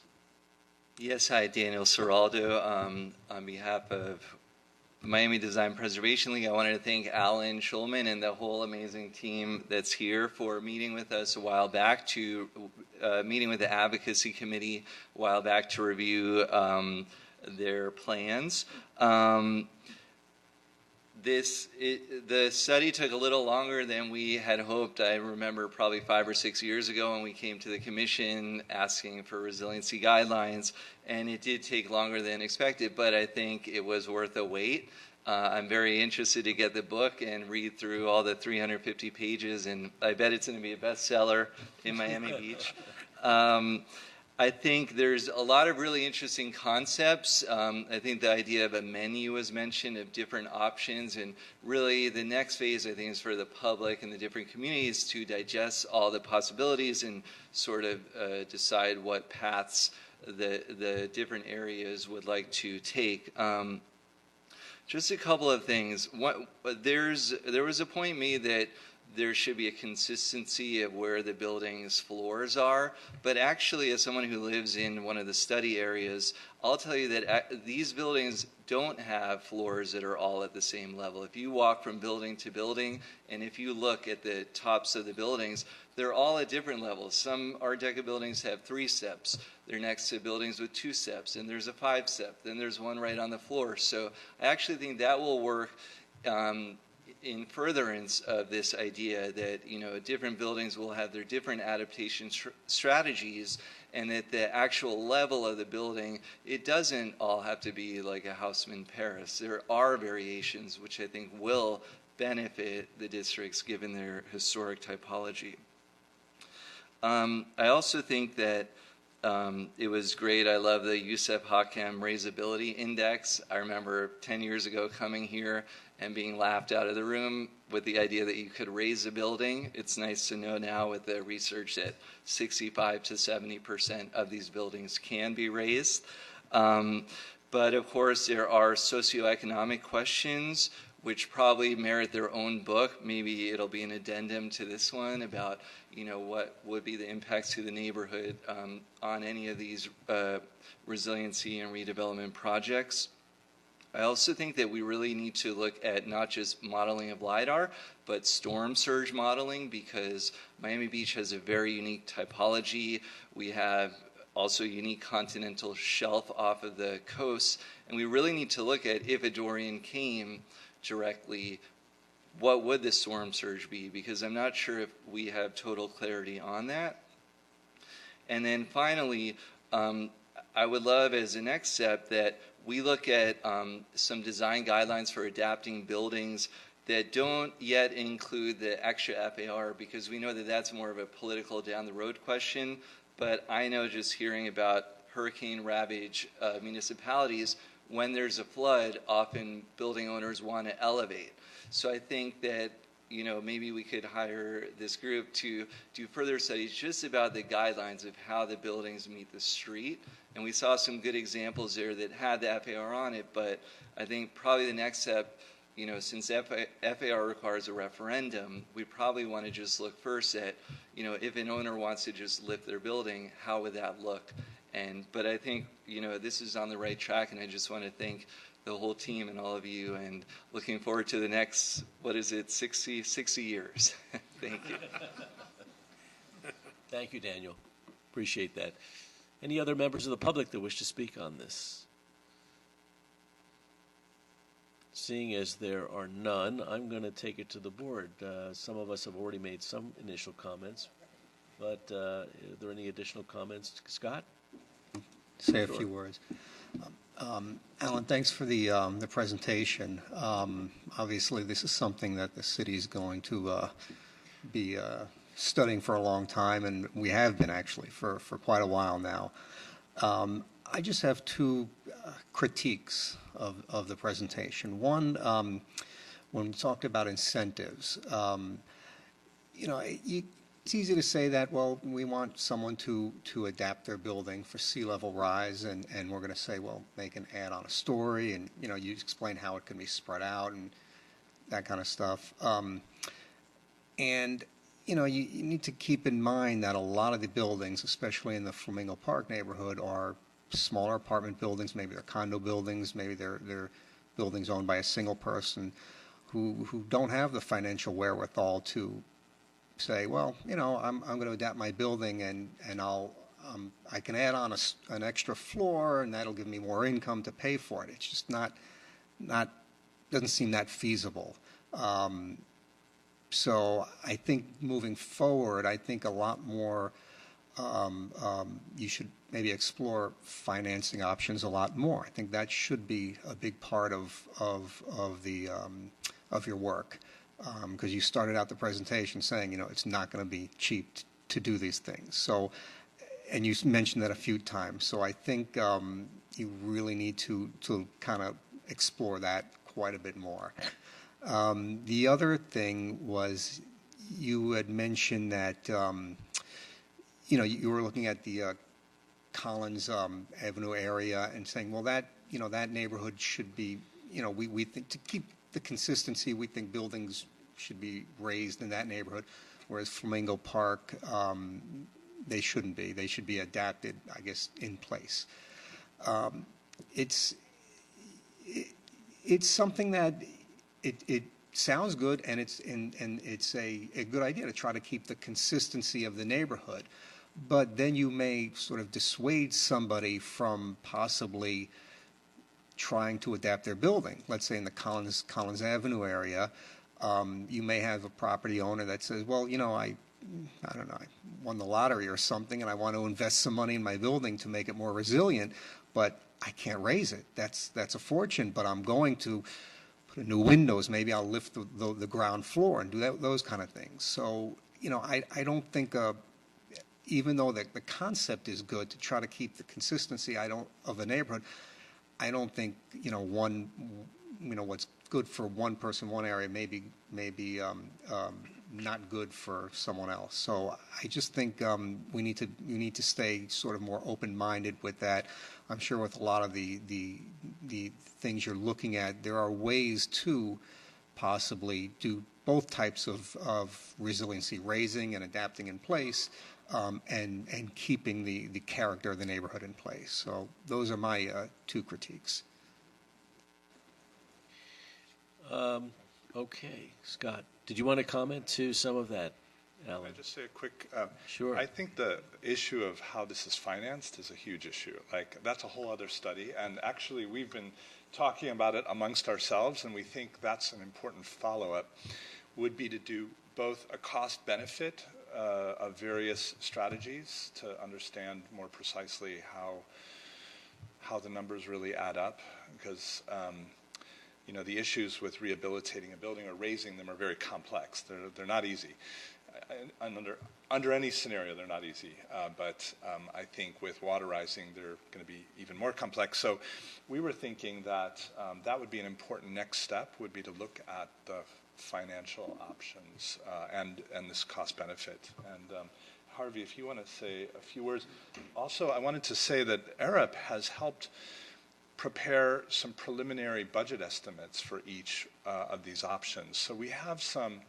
Yes, hi, Daniel Seraldo. On behalf of Miami Design Preservation League, I wanted to thank Allan, Shulman, and the whole amazing team that's here for meeting with us a while back meeting with the advocacy committee a while back to review their plans. The study took a little longer than we had hoped. I remember probably 5 or 6 years ago when we came to the commission asking for resiliency guidelines, and it did take longer than expected, but I think it was worth a wait. I'm very interested to get the book and read through all the 350 pages, and I bet it's going to be a bestseller in Miami Beach. I think there's a lot of really interesting concepts. I think the idea of a menu was mentioned of different options, and really the next phase, I think, is for the public and the different communities to digest all the possibilities and sort of decide what paths the different areas would like to take. Just a couple of things. There was a point made that there should be a consistency of where the building's floors are, but actually, as someone who lives in one of the study areas, I'll tell you that these buildings don't have floors that are all at the same level. If you walk from building to building, and if you look at the tops of the buildings, they're all at different levels. Some Art Deco buildings have 3 steps. They're next to buildings with 2 steps, and there's a 5-step. Then there's one right on the floor. So I actually think that will work in furtherance of this idea that, different buildings will have their different adaptation strategies, and that the actual level of the building, it doesn't all have to be like a Haussmann Paris. There are variations which I think will benefit the districts given their historic typology. I also think that It was great. I love the Youssef Hakem Raisability Index. I remember 10 years ago coming here and being laughed out of the room with the idea that you could raise a building. It's nice to know now with the research that 65 to 70% of these buildings can be raised. But of course, there are socioeconomic questions which probably merit their own book. Maybe it'll be an addendum to this one about, what would be the impacts to the neighborhood on any of these resiliency and redevelopment projects. I also think that we really need to look at not just modeling of LIDAR, but storm surge modeling, because Miami Beach has a very unique typology. We have also unique continental shelf off of the coast, and we really need to look at, if a Dorian came directly, what would the storm surge be? Because I'm not sure if we have total clarity on that. And then finally, I would love as a next step that we look at some design guidelines for adapting buildings that don't yet include the extra FAR, because we know that that's more of a political down the road question. But I know just hearing about hurricane ravaged municipalities, when there's a flood, often building owners want to elevate. So I think that, maybe we could hire this group to do further studies just about the guidelines of how the buildings meet the street. And we saw some good examples there that had the FAR on it, but I think probably the next step, since FAR requires a referendum, we probably want to just look first at, if an owner wants to just lift their building, how would that look? But I think, this is on the right track, and I just want to thank the whole team and all of you, and looking forward to the next, 60 years. Thank you. Thank you, Daniel. Appreciate that. Any other members of the public that wish to speak on this? Seeing as there are none, I'm going to take it to the board. Some of us have already made some initial comments, but are there any additional comments? Scott? Say a few words. Allan, thanks for the presentation. Obviously, this is something that the city is going to be studying for a long time, and we have been actually for quite a while now. I just have two critiques of the presentation. One, when we talked about incentives, it's easy to say that, well, we want someone to adapt their building for sea level rise, and we're going to say, well, they can add on a story, and you explain how it can be spread out and that kind of stuff. And you need to keep in mind that a lot of the buildings, especially in the Flamingo Park neighborhood, are smaller apartment buildings. Maybe they're condo buildings, maybe they're buildings owned by a single person who don't have the financial wherewithal to say, well, I'm going to adapt my building, and I can add on an extra floor, and that'll give me more income to pay for it. It's just not doesn't seem that feasible. So I think moving forward, I think a lot more you should maybe explore financing options a lot more. I think that should be a big part of your work. Because you started out the presentation saying, it's not going to be cheap to do these things. So, and you mentioned that a few times. So I think you really need to kind of explore that quite a bit more. The other thing was you had mentioned that, you were looking at the Collins Avenue area and saying, well, that neighborhood should be, we think to keep the consistency, we think buildings should be raised in that neighborhood, whereas Flamingo Park, they shouldn't be. They should be adapted, I guess, in place. It's something that it sounds good, and it's a good idea to try to keep the consistency of the neighborhood, but then you may sort of dissuade somebody from possibly trying to adapt their building. Let's say in the Collins Avenue area, you may have a property owner that says, well, I don't know, I won the lottery or something, and I want to invest some money in my building to make it more resilient, but I can't raise it. That's a fortune, but I'm going to put in new windows. Maybe I'll lift the ground floor and do those kind of things. So, I don't think even though the concept is good to try to keep the consistency of the neighborhood, I don't think what's good for one person, one area, may be not good for someone else. So I just think we need to stay sort of more open-minded with that. I'm sure with a lot of the things you're looking at, there are ways to possibly do both types of resiliency, raising and adapting in place, and keeping the character of the neighborhood in place. So those are my two critiques. Okay, Scott, did you want to comment to some of that, Alan? Can I just say a quick? Sure. I think the issue of how this is financed is a huge issue. Like, that's a whole other study, and actually we've been talking about it amongst ourselves, and we think that's an important follow-up, would be to do both a cost-benefit of various strategies to understand more precisely how the numbers really add up, because the issues with rehabilitating a building or raising them are very complex. They're not easy. Under any scenario, they're not easy. But I think with waterizing, they're going to be even more complex. So we were thinking that that would be an important next step, would be to look at the financial options and this cost benefit. And Harvey, if you want to say a few words. Also, I wanted to say that Arup has helped prepare some preliminary budget estimates for each of these options. So we have some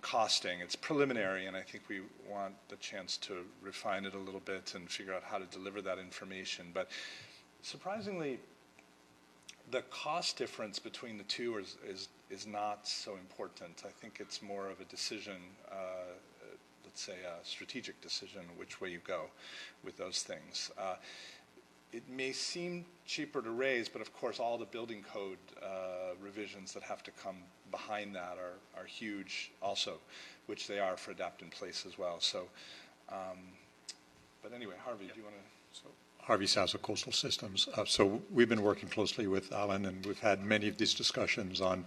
costing. It's preliminary, and I think we want the chance to refine it a little bit and figure out how to deliver that information. But surprisingly, the cost difference between the two is not so important. I think it's more of a decision, let's say a strategic decision, which way you go with those things. It may seem cheaper to raise, but of course all the building code revisions that have to come behind that are huge also, which they are for adapt in place as well. So, but anyway, Harvey, do you want to? So, Harvey Sasso, Coastal Systems. So we've been working closely with Allan, and we've had many of these discussions on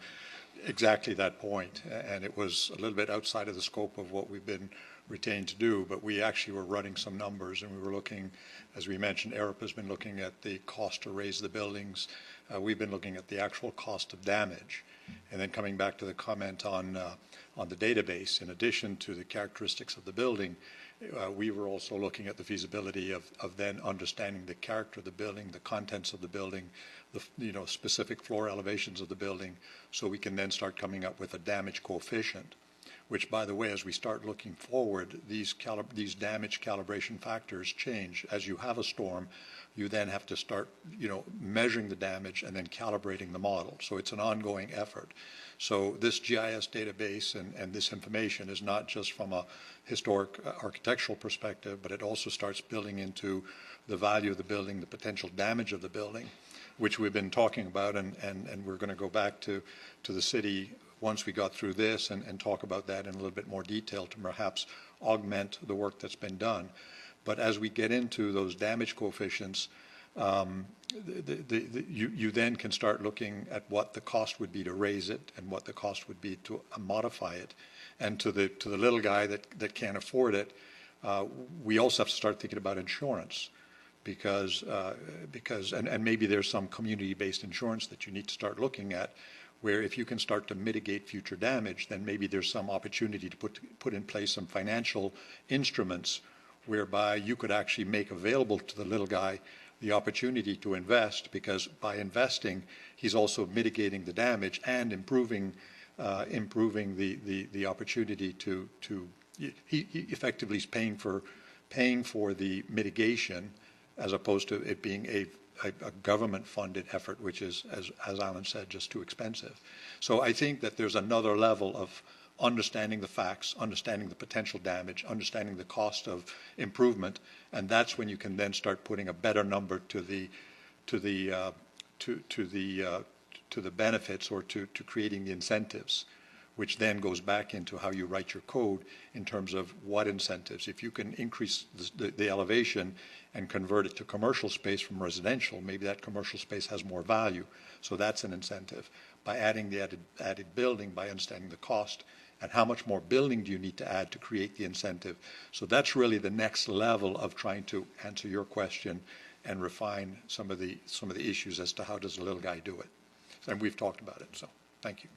exactly that point. And it was a little bit outside of the scope of what we've been retained to do, but we actually were running some numbers, and we were looking, as we mentioned, Arup has been looking at the cost to raise the buildings. We've been looking at the actual cost of damage. And then coming back to the comment on the database, in addition to the characteristics of the building, we were also looking at the feasibility of then understanding the character of the building, the contents of the building, the specific floor elevations of the building, so we can then start coming up with a damage coefficient, which, by the way, as we start looking forward, these damage calibration factors change. As you have a storm, you then have to start, measuring the damage and then calibrating the model. So it's an ongoing effort. So this GIS database and this information is not just from a historic architectural perspective, but it also starts building into the value of the building, the potential damage of the building, which we've been talking about, and we're going to go back to the city once we got through this and talk about that in a little bit more detail to perhaps augment the work that's been done. But as we get into those damage coefficients, you then can start looking at what the cost would be to raise it and what the cost would be to modify it. And to the little guy that can't afford it, we also have to start thinking about insurance, because maybe there's some community-based insurance that you need to start looking at, where if you can start to mitigate future damage, then maybe there's some opportunity to put in place some financial instruments whereby you could actually make available to the little guy the opportunity to invest, because by investing, he's also mitigating the damage and improving the opportunity to he effectively is paying for the mitigation, as opposed to it being a government-funded effort, which is, as Allan said, just too expensive. So I think that there's another level of understanding the facts, understanding the potential damage, understanding the cost of improvement, and that's when you can then start putting a better number to the benefits, or to creating the incentives, which then goes back into how you write your code in terms of what incentives. If you can increase the elevation and convert it to commercial space from residential, maybe that commercial space has more value. So that's an incentive. By adding the added building, by understanding the cost, and how much more building do you need to add to create the incentive. So that's really the next level of trying to answer your question and refine some of the issues as to how does a little guy do it. And we've talked about it, so thank you.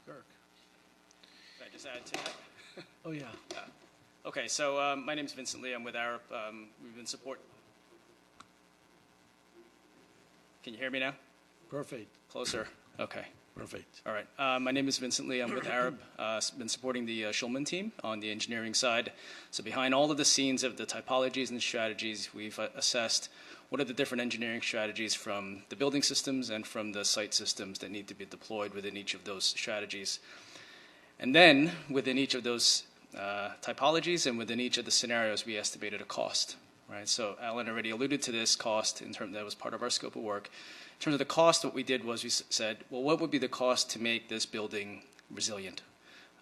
Kirk. Can I just add to that? Oh, yeah. Okay, so my name is Vincent Lee. I'm with Arab. We've been support. Can you hear me now? Perfect. Closer. Okay. Perfect. All right. My name is Vincent Lee. I'm with Arab. Been supporting the Shulman team on the engineering side. So behind all of the scenes of the typologies and strategies, we've assessed what are the different engineering strategies from the building systems and from the site systems that need to be deployed within each of those strategies. And then within each of those typologies and within each of the scenarios, we estimated a cost. Right. So Allan already alluded to this cost in terms that was part of our scope of work. In terms of the cost, what we did was we said, well, what would be the cost to make this building resilient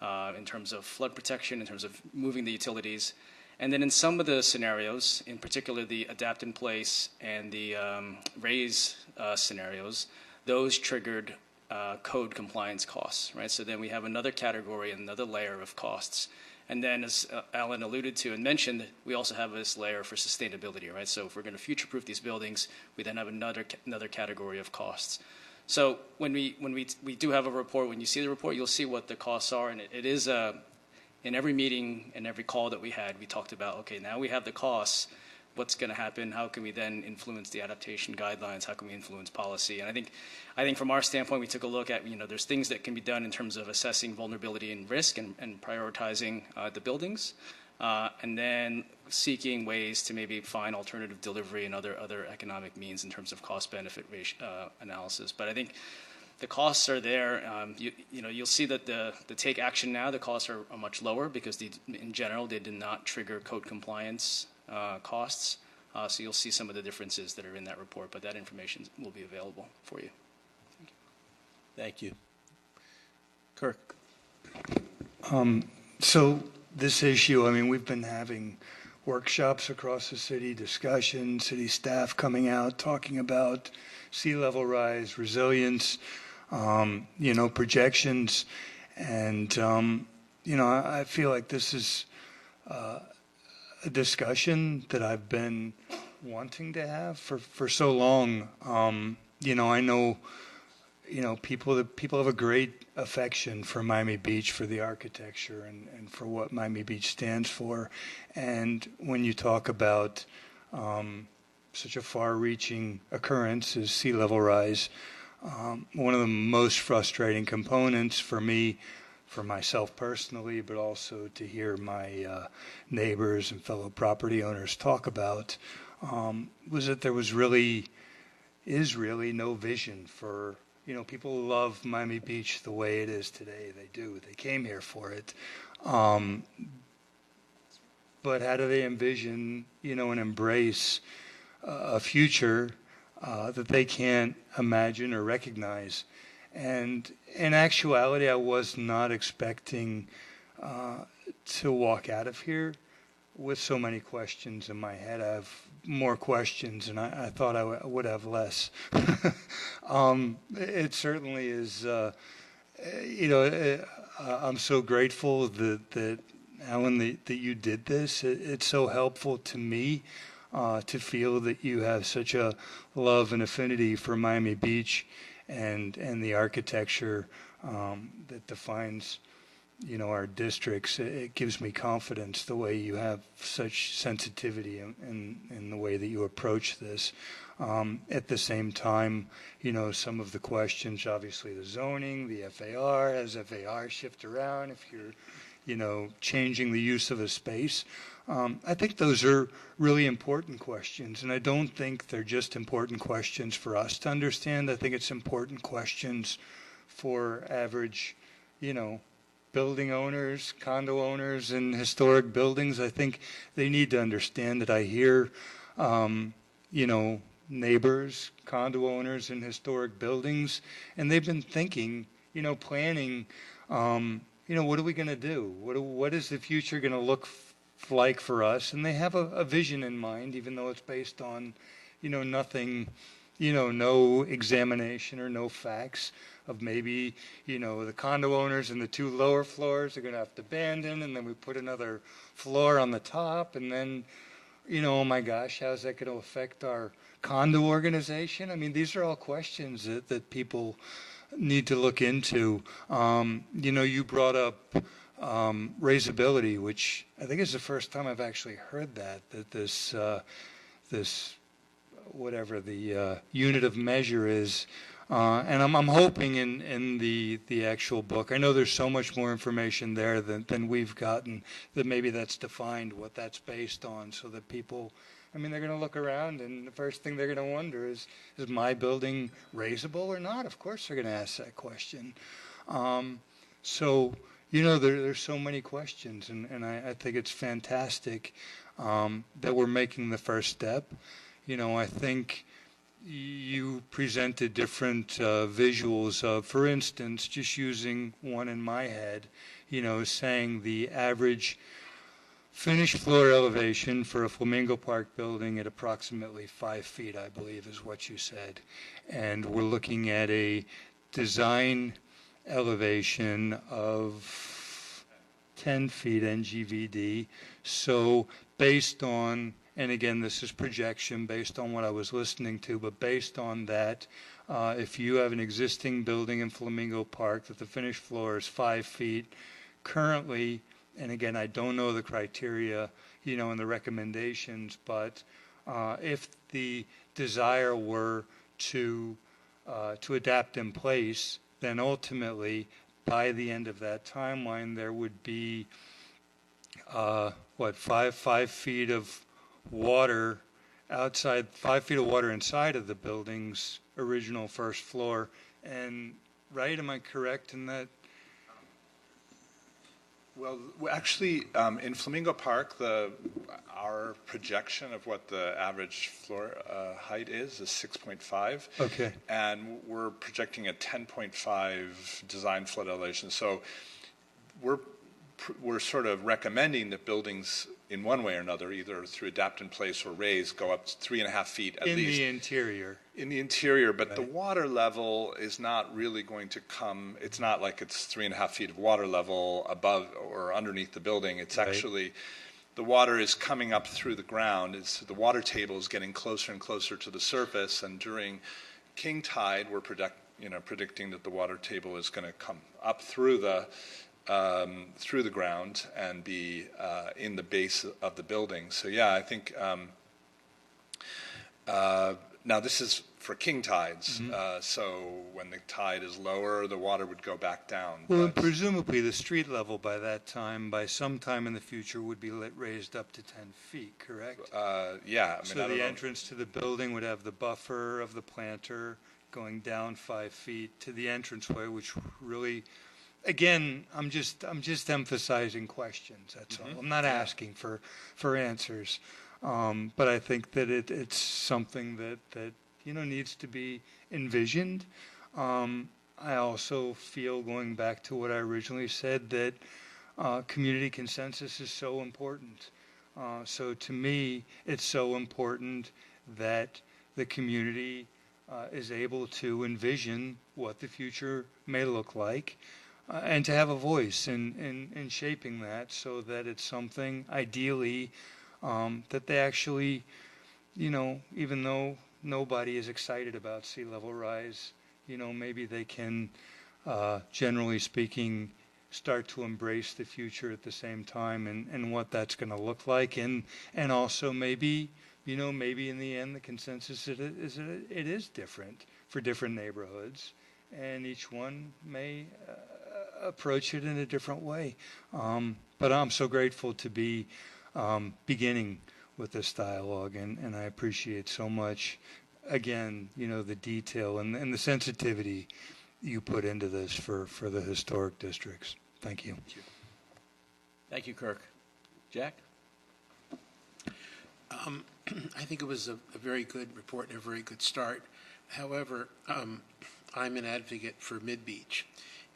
in terms of flood protection, in terms of moving the utilities? And then in some of the scenarios, in particular the adapt in place and the raise scenarios, those triggered code compliance costs, right? So then we have another category, another layer of costs. And then, as Allan alluded to and mentioned, we also have this layer for sustainability, right? So if we're going to future-proof these buildings, we then have another category of costs. So when we do have a report, when you see the report, you'll see what the costs are, and it is in every meeting and every call that we had, we talked about, okay, now we have the costs. What's going to happen? How can we then influence the adaptation guidelines? How can we influence policy? And I think from our standpoint, we took a look at, there's things that can be done in terms of assessing vulnerability and risk and prioritizing the buildings, and then seeking ways to maybe find alternative delivery and other economic means in terms of cost-benefit analysis. But I think the costs are there. You'll see that the take action now, the costs are much lower because in general, they did not trigger code compliance costs. So you'll see some of the differences that are in that report, but that information will be available for you. Thank you. Kirk. So this issue, we've been having workshops across the city, discussions, city staff coming out, talking about sea level rise, resilience, projections. And, I feel like this is a discussion that I've been wanting to have for so long. I know, people have a great affection for Miami Beach, for the architecture and for what Miami Beach stands for. And when you talk about such a far-reaching occurrence as sea level rise, one of the most frustrating components for me, for myself personally, but also to hear my neighbors and fellow property owners talk about, was that there is really no vision for, people love Miami Beach the way it is today. They do. They came here for it. But how do they envision, and embrace a future that they can't imagine or recognize? And in actuality, I was not expecting to walk out of here with so many questions in my head. I have more questions, and I thought I would have less. It certainly is, I'm so grateful that Allan, that you did this. It's so helpful to me to feel that you have such a love and affinity for Miami Beach and the architecture that defines, our districts. It gives me confidence the way you have such sensitivity in the way that you approach this. At the same time, some of the questions, obviously the zoning, the FAR, has FAR shift around if you're, changing the use of a space. I think those are really important questions, and I don't think they're just important questions for us to understand. I think it's important questions for average, building owners, condo owners in historic buildings. I think they need to understand that I hear, neighbors, condo owners in historic buildings, and they've been thinking, planning, what are we going to do? What is the future going to look like for us? And they have a vision in mind, even though it's based on, nothing no examination or no facts of maybe, the condo owners in the 2 lower floors are going to have to abandon, and then we put another floor on the top, and then, oh my gosh, how's that going to affect our condo organization? I mean, these are all questions that people need to look into. You brought up raisability, which I think is the first time I've actually heard that this whatever the unit of measure is. And I'm hoping in the actual book, I know there's so much more information there than we've gotten, that maybe that's defined what that's based on, so that people, they're going to look around, and the first thing they're going to wonder is my building raisable or not? Of course they're going to ask that question. There's so many questions, and I think it's fantastic that we're making the first step. I think you presented different visuals of, for instance, just using one in my head, saying the average finished floor elevation for a Flamingo Park building at approximately 5 feet, I believe is what you said. And we're looking at a design elevation of 10 feet NGVD. So based on, and again, this is projection based on what I was listening to, but based on that, if you have an existing building in Flamingo Park that the finished floor is 5 feet, currently, and again, I don't know the criteria, and the recommendations, but if the desire were to adapt in place, then ultimately, by the end of that timeline, there would be, 5 feet of water outside, 5 feet of water inside of the building's original first floor. And, right, am I correct in that? Well, actually, in Flamingo Park, our projection of what the average floor height is 6.5. Okay. And we're projecting a 10.5 design flood elevation. So we're sort of recommending that buildings, in one way or another, either through adapt in place or raise, go up 3.5 feet at least. In the interior. In the interior, but Right. The water level is not really going to come, it's not like it's 3.5 feet of water level above or underneath the building. It's Right. actually, the water is coming up through the ground. The water table is getting closer and closer to the surface, and during king tide, we're predicting that the water table is going to come up through the ground and be in the base of the building. So yeah, I think now this is for king tides. Mm-hmm. So when the tide is lower, the water would go back down. Well, and presumably the street level by that time, by some time in the future, would be raised up to 10 feet, correct? Yeah. So the entrance to the building would have the buffer of the planter going down 5 feet to the entranceway, which really, again, I'm just emphasizing questions. That's all. I'm not asking for answers, but I think that it's something that needs to be envisioned. I also feel, going back to what I originally said, that community consensus is so important. So to me, it's so important that the community is able to envision what the future may look like, and to have a voice in shaping that, so that it's something, ideally, that they actually, even though nobody is excited about sea level rise, maybe they can, generally speaking, start to embrace the future at the same time, and what that's going to look like, and also maybe in the end the consensus it is different for different neighborhoods, and each one may approach it in a different way. But I'm so grateful to be beginning with this dialogue, and I appreciate so much, again, the detail and the sensitivity you put into this for the historic districts. Thank you. Thank you, Kirk. Jack? I think it was a very good report and a very good start. However, I'm an advocate for Mid-Beach,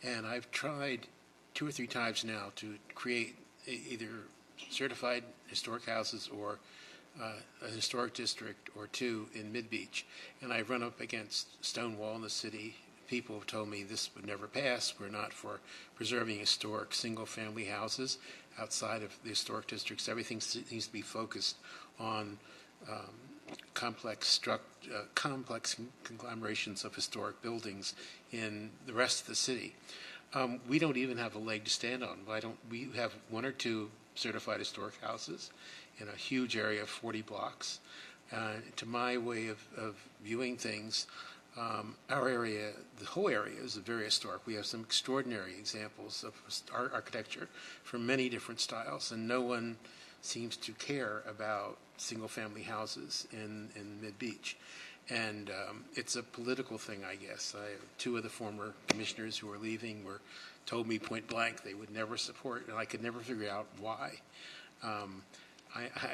and I've tried 2 or 3 times now to create either certified historic houses or a historic district or two in Mid-Beach, and I've run up against Stonewall in the city. People have told me this would never pass. We're not for preserving historic single-family houses outside of the historic districts. Everything needs to be focused on complex conglomerations of historic buildings in the rest of the city. We don't even have a leg to stand on. We have one or two certified historic houses in a huge area of 40 blocks. To my way of viewing things, our area, the whole area, is very historic. We have some extraordinary examples of architecture from many different styles, and no one seems to care about single-family houses in Mid-Beach. And it's a political thing, I guess. Two of the former commissioners who are leaving told me point blank they would never support, and I could never figure out why.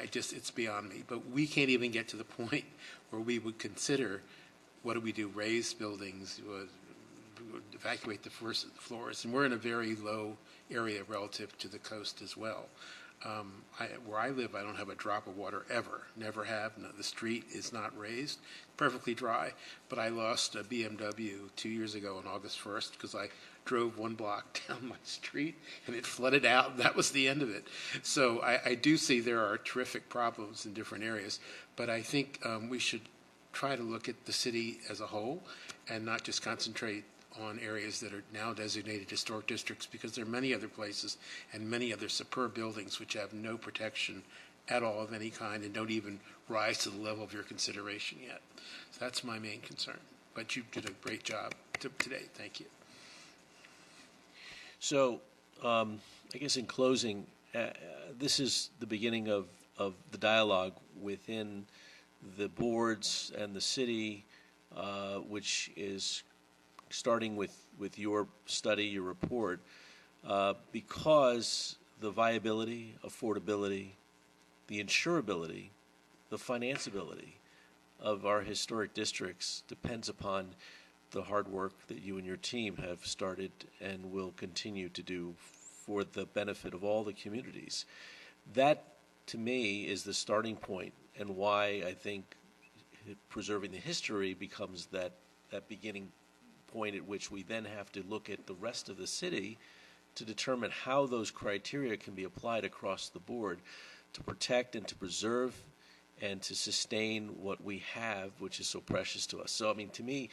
It's beyond me. But we can't even get to the point where we would consider, what do we do, raise buildings, evacuate the first floors. And we're in a very low area relative to the coast as well. Where I live, I don't have a drop of water ever. Never have. No, the street is not raised, perfectly dry. But I lost a BMW 2 years ago on August 1st because I drove 1 block down my street and it flooded out. That was the end of it. So I do see there are terrific problems in different areas, but I think we should try to look at the city as a whole and not just concentrate on areas that are now designated historic districts, because there are many other places and many other superb buildings which have no protection at all of any kind and don't even rise to the level of your consideration yet. So that's my main concern. But you did a great job today. Thank you. So I guess in closing, this is the beginning of the dialogue within the boards and the city, which is starting with your study, your report, because the viability, affordability, the insurability, the financeability of our historic districts depends upon the hard work that you and your team have started and will continue to do for the benefit of all the communities. That, to me, is the starting point, and why I think preserving the history becomes that beginning point at which we then have to look at the rest of the city to determine how those criteria can be applied across the board to protect and to preserve and to sustain what we have, which is so precious to us. So, I mean, to me,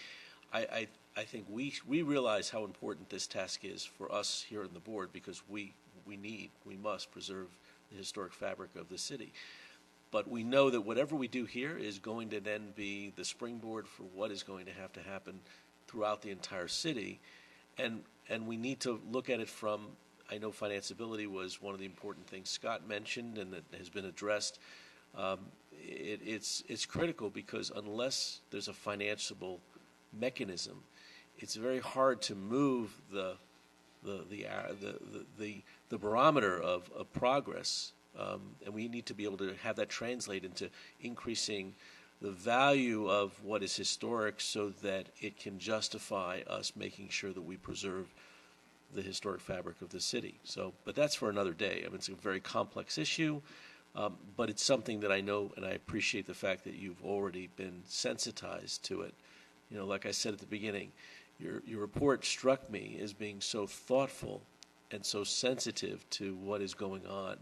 I think we realize how important this task is for us here on the board, because we must preserve the historic fabric of the city. But we know that whatever we do here is going to then be the springboard for what is going to happen throughout the entire city, and we need to look at it from, I know financeability was one of the important things Scott mentioned and that has been addressed. It's critical, because unless there's a financeable mechanism, it's very hard to move the barometer of progress, and we need to be able to have that translate into increasing the value of what is historic so that it can justify us making sure that we preserve the historic fabric of the city. So, but that's for another day. I mean, it's a very complex issue, but it's something that I know, and I appreciate the fact that you've already been sensitized to it. You know, like I said at the beginning, your report struck me as being so thoughtful and so sensitive to what is going on.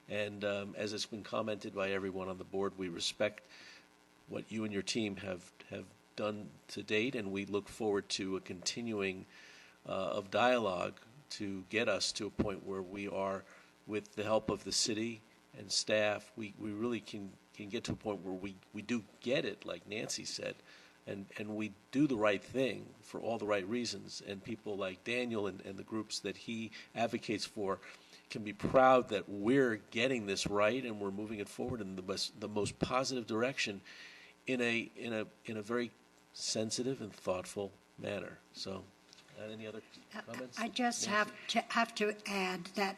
And as it's been commented by everyone on the board, we respect what you and your team have done to date, and we look forward to a continuing of dialogue to get us to a point where we are, with the help of the city and staff, we really can get to a point where we do get it, like Nancy said, and we do the right thing for all the right reasons, and people like Daniel and the groups that he advocates for can be proud that we're getting this right and we're moving it forward in the most positive direction in a very sensitive and thoughtful manner. So, any other comments? I just have to add that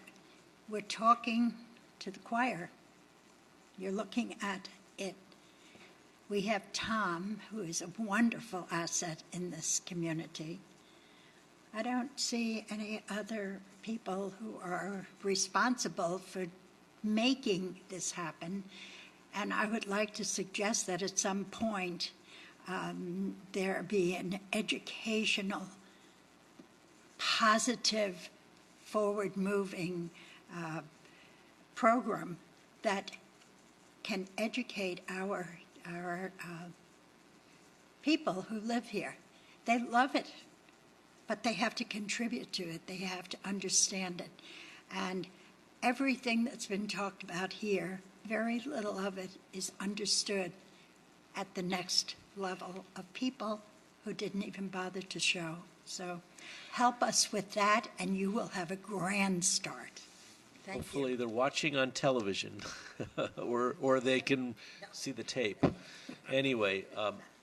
we're talking to the choir. You're looking at it. We have Tom, who is a wonderful asset in this community. I don't see any other people who are responsible for making this happen. And I would like to suggest that at some point there be an educational, positive, forward-moving program that can educate our people who live here. They love it, but they have to contribute to it. They have to understand it. And everything that's been talked about here, very little of it is understood at the next level of people who didn't even bother to show. So help us with that, and you will have a grand start. Thank Hopefully you. they're watching on television or they can see the tape. Anyway,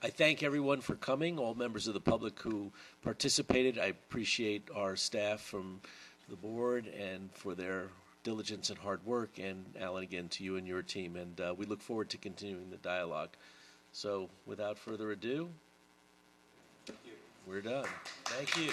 I thank everyone for coming, all members of the public who participated. I appreciate our staff from the board and for their diligence and hard work, and Allan, again, to you and your team. And we look forward to continuing the dialogue. So without further ado, we're done. Thank you.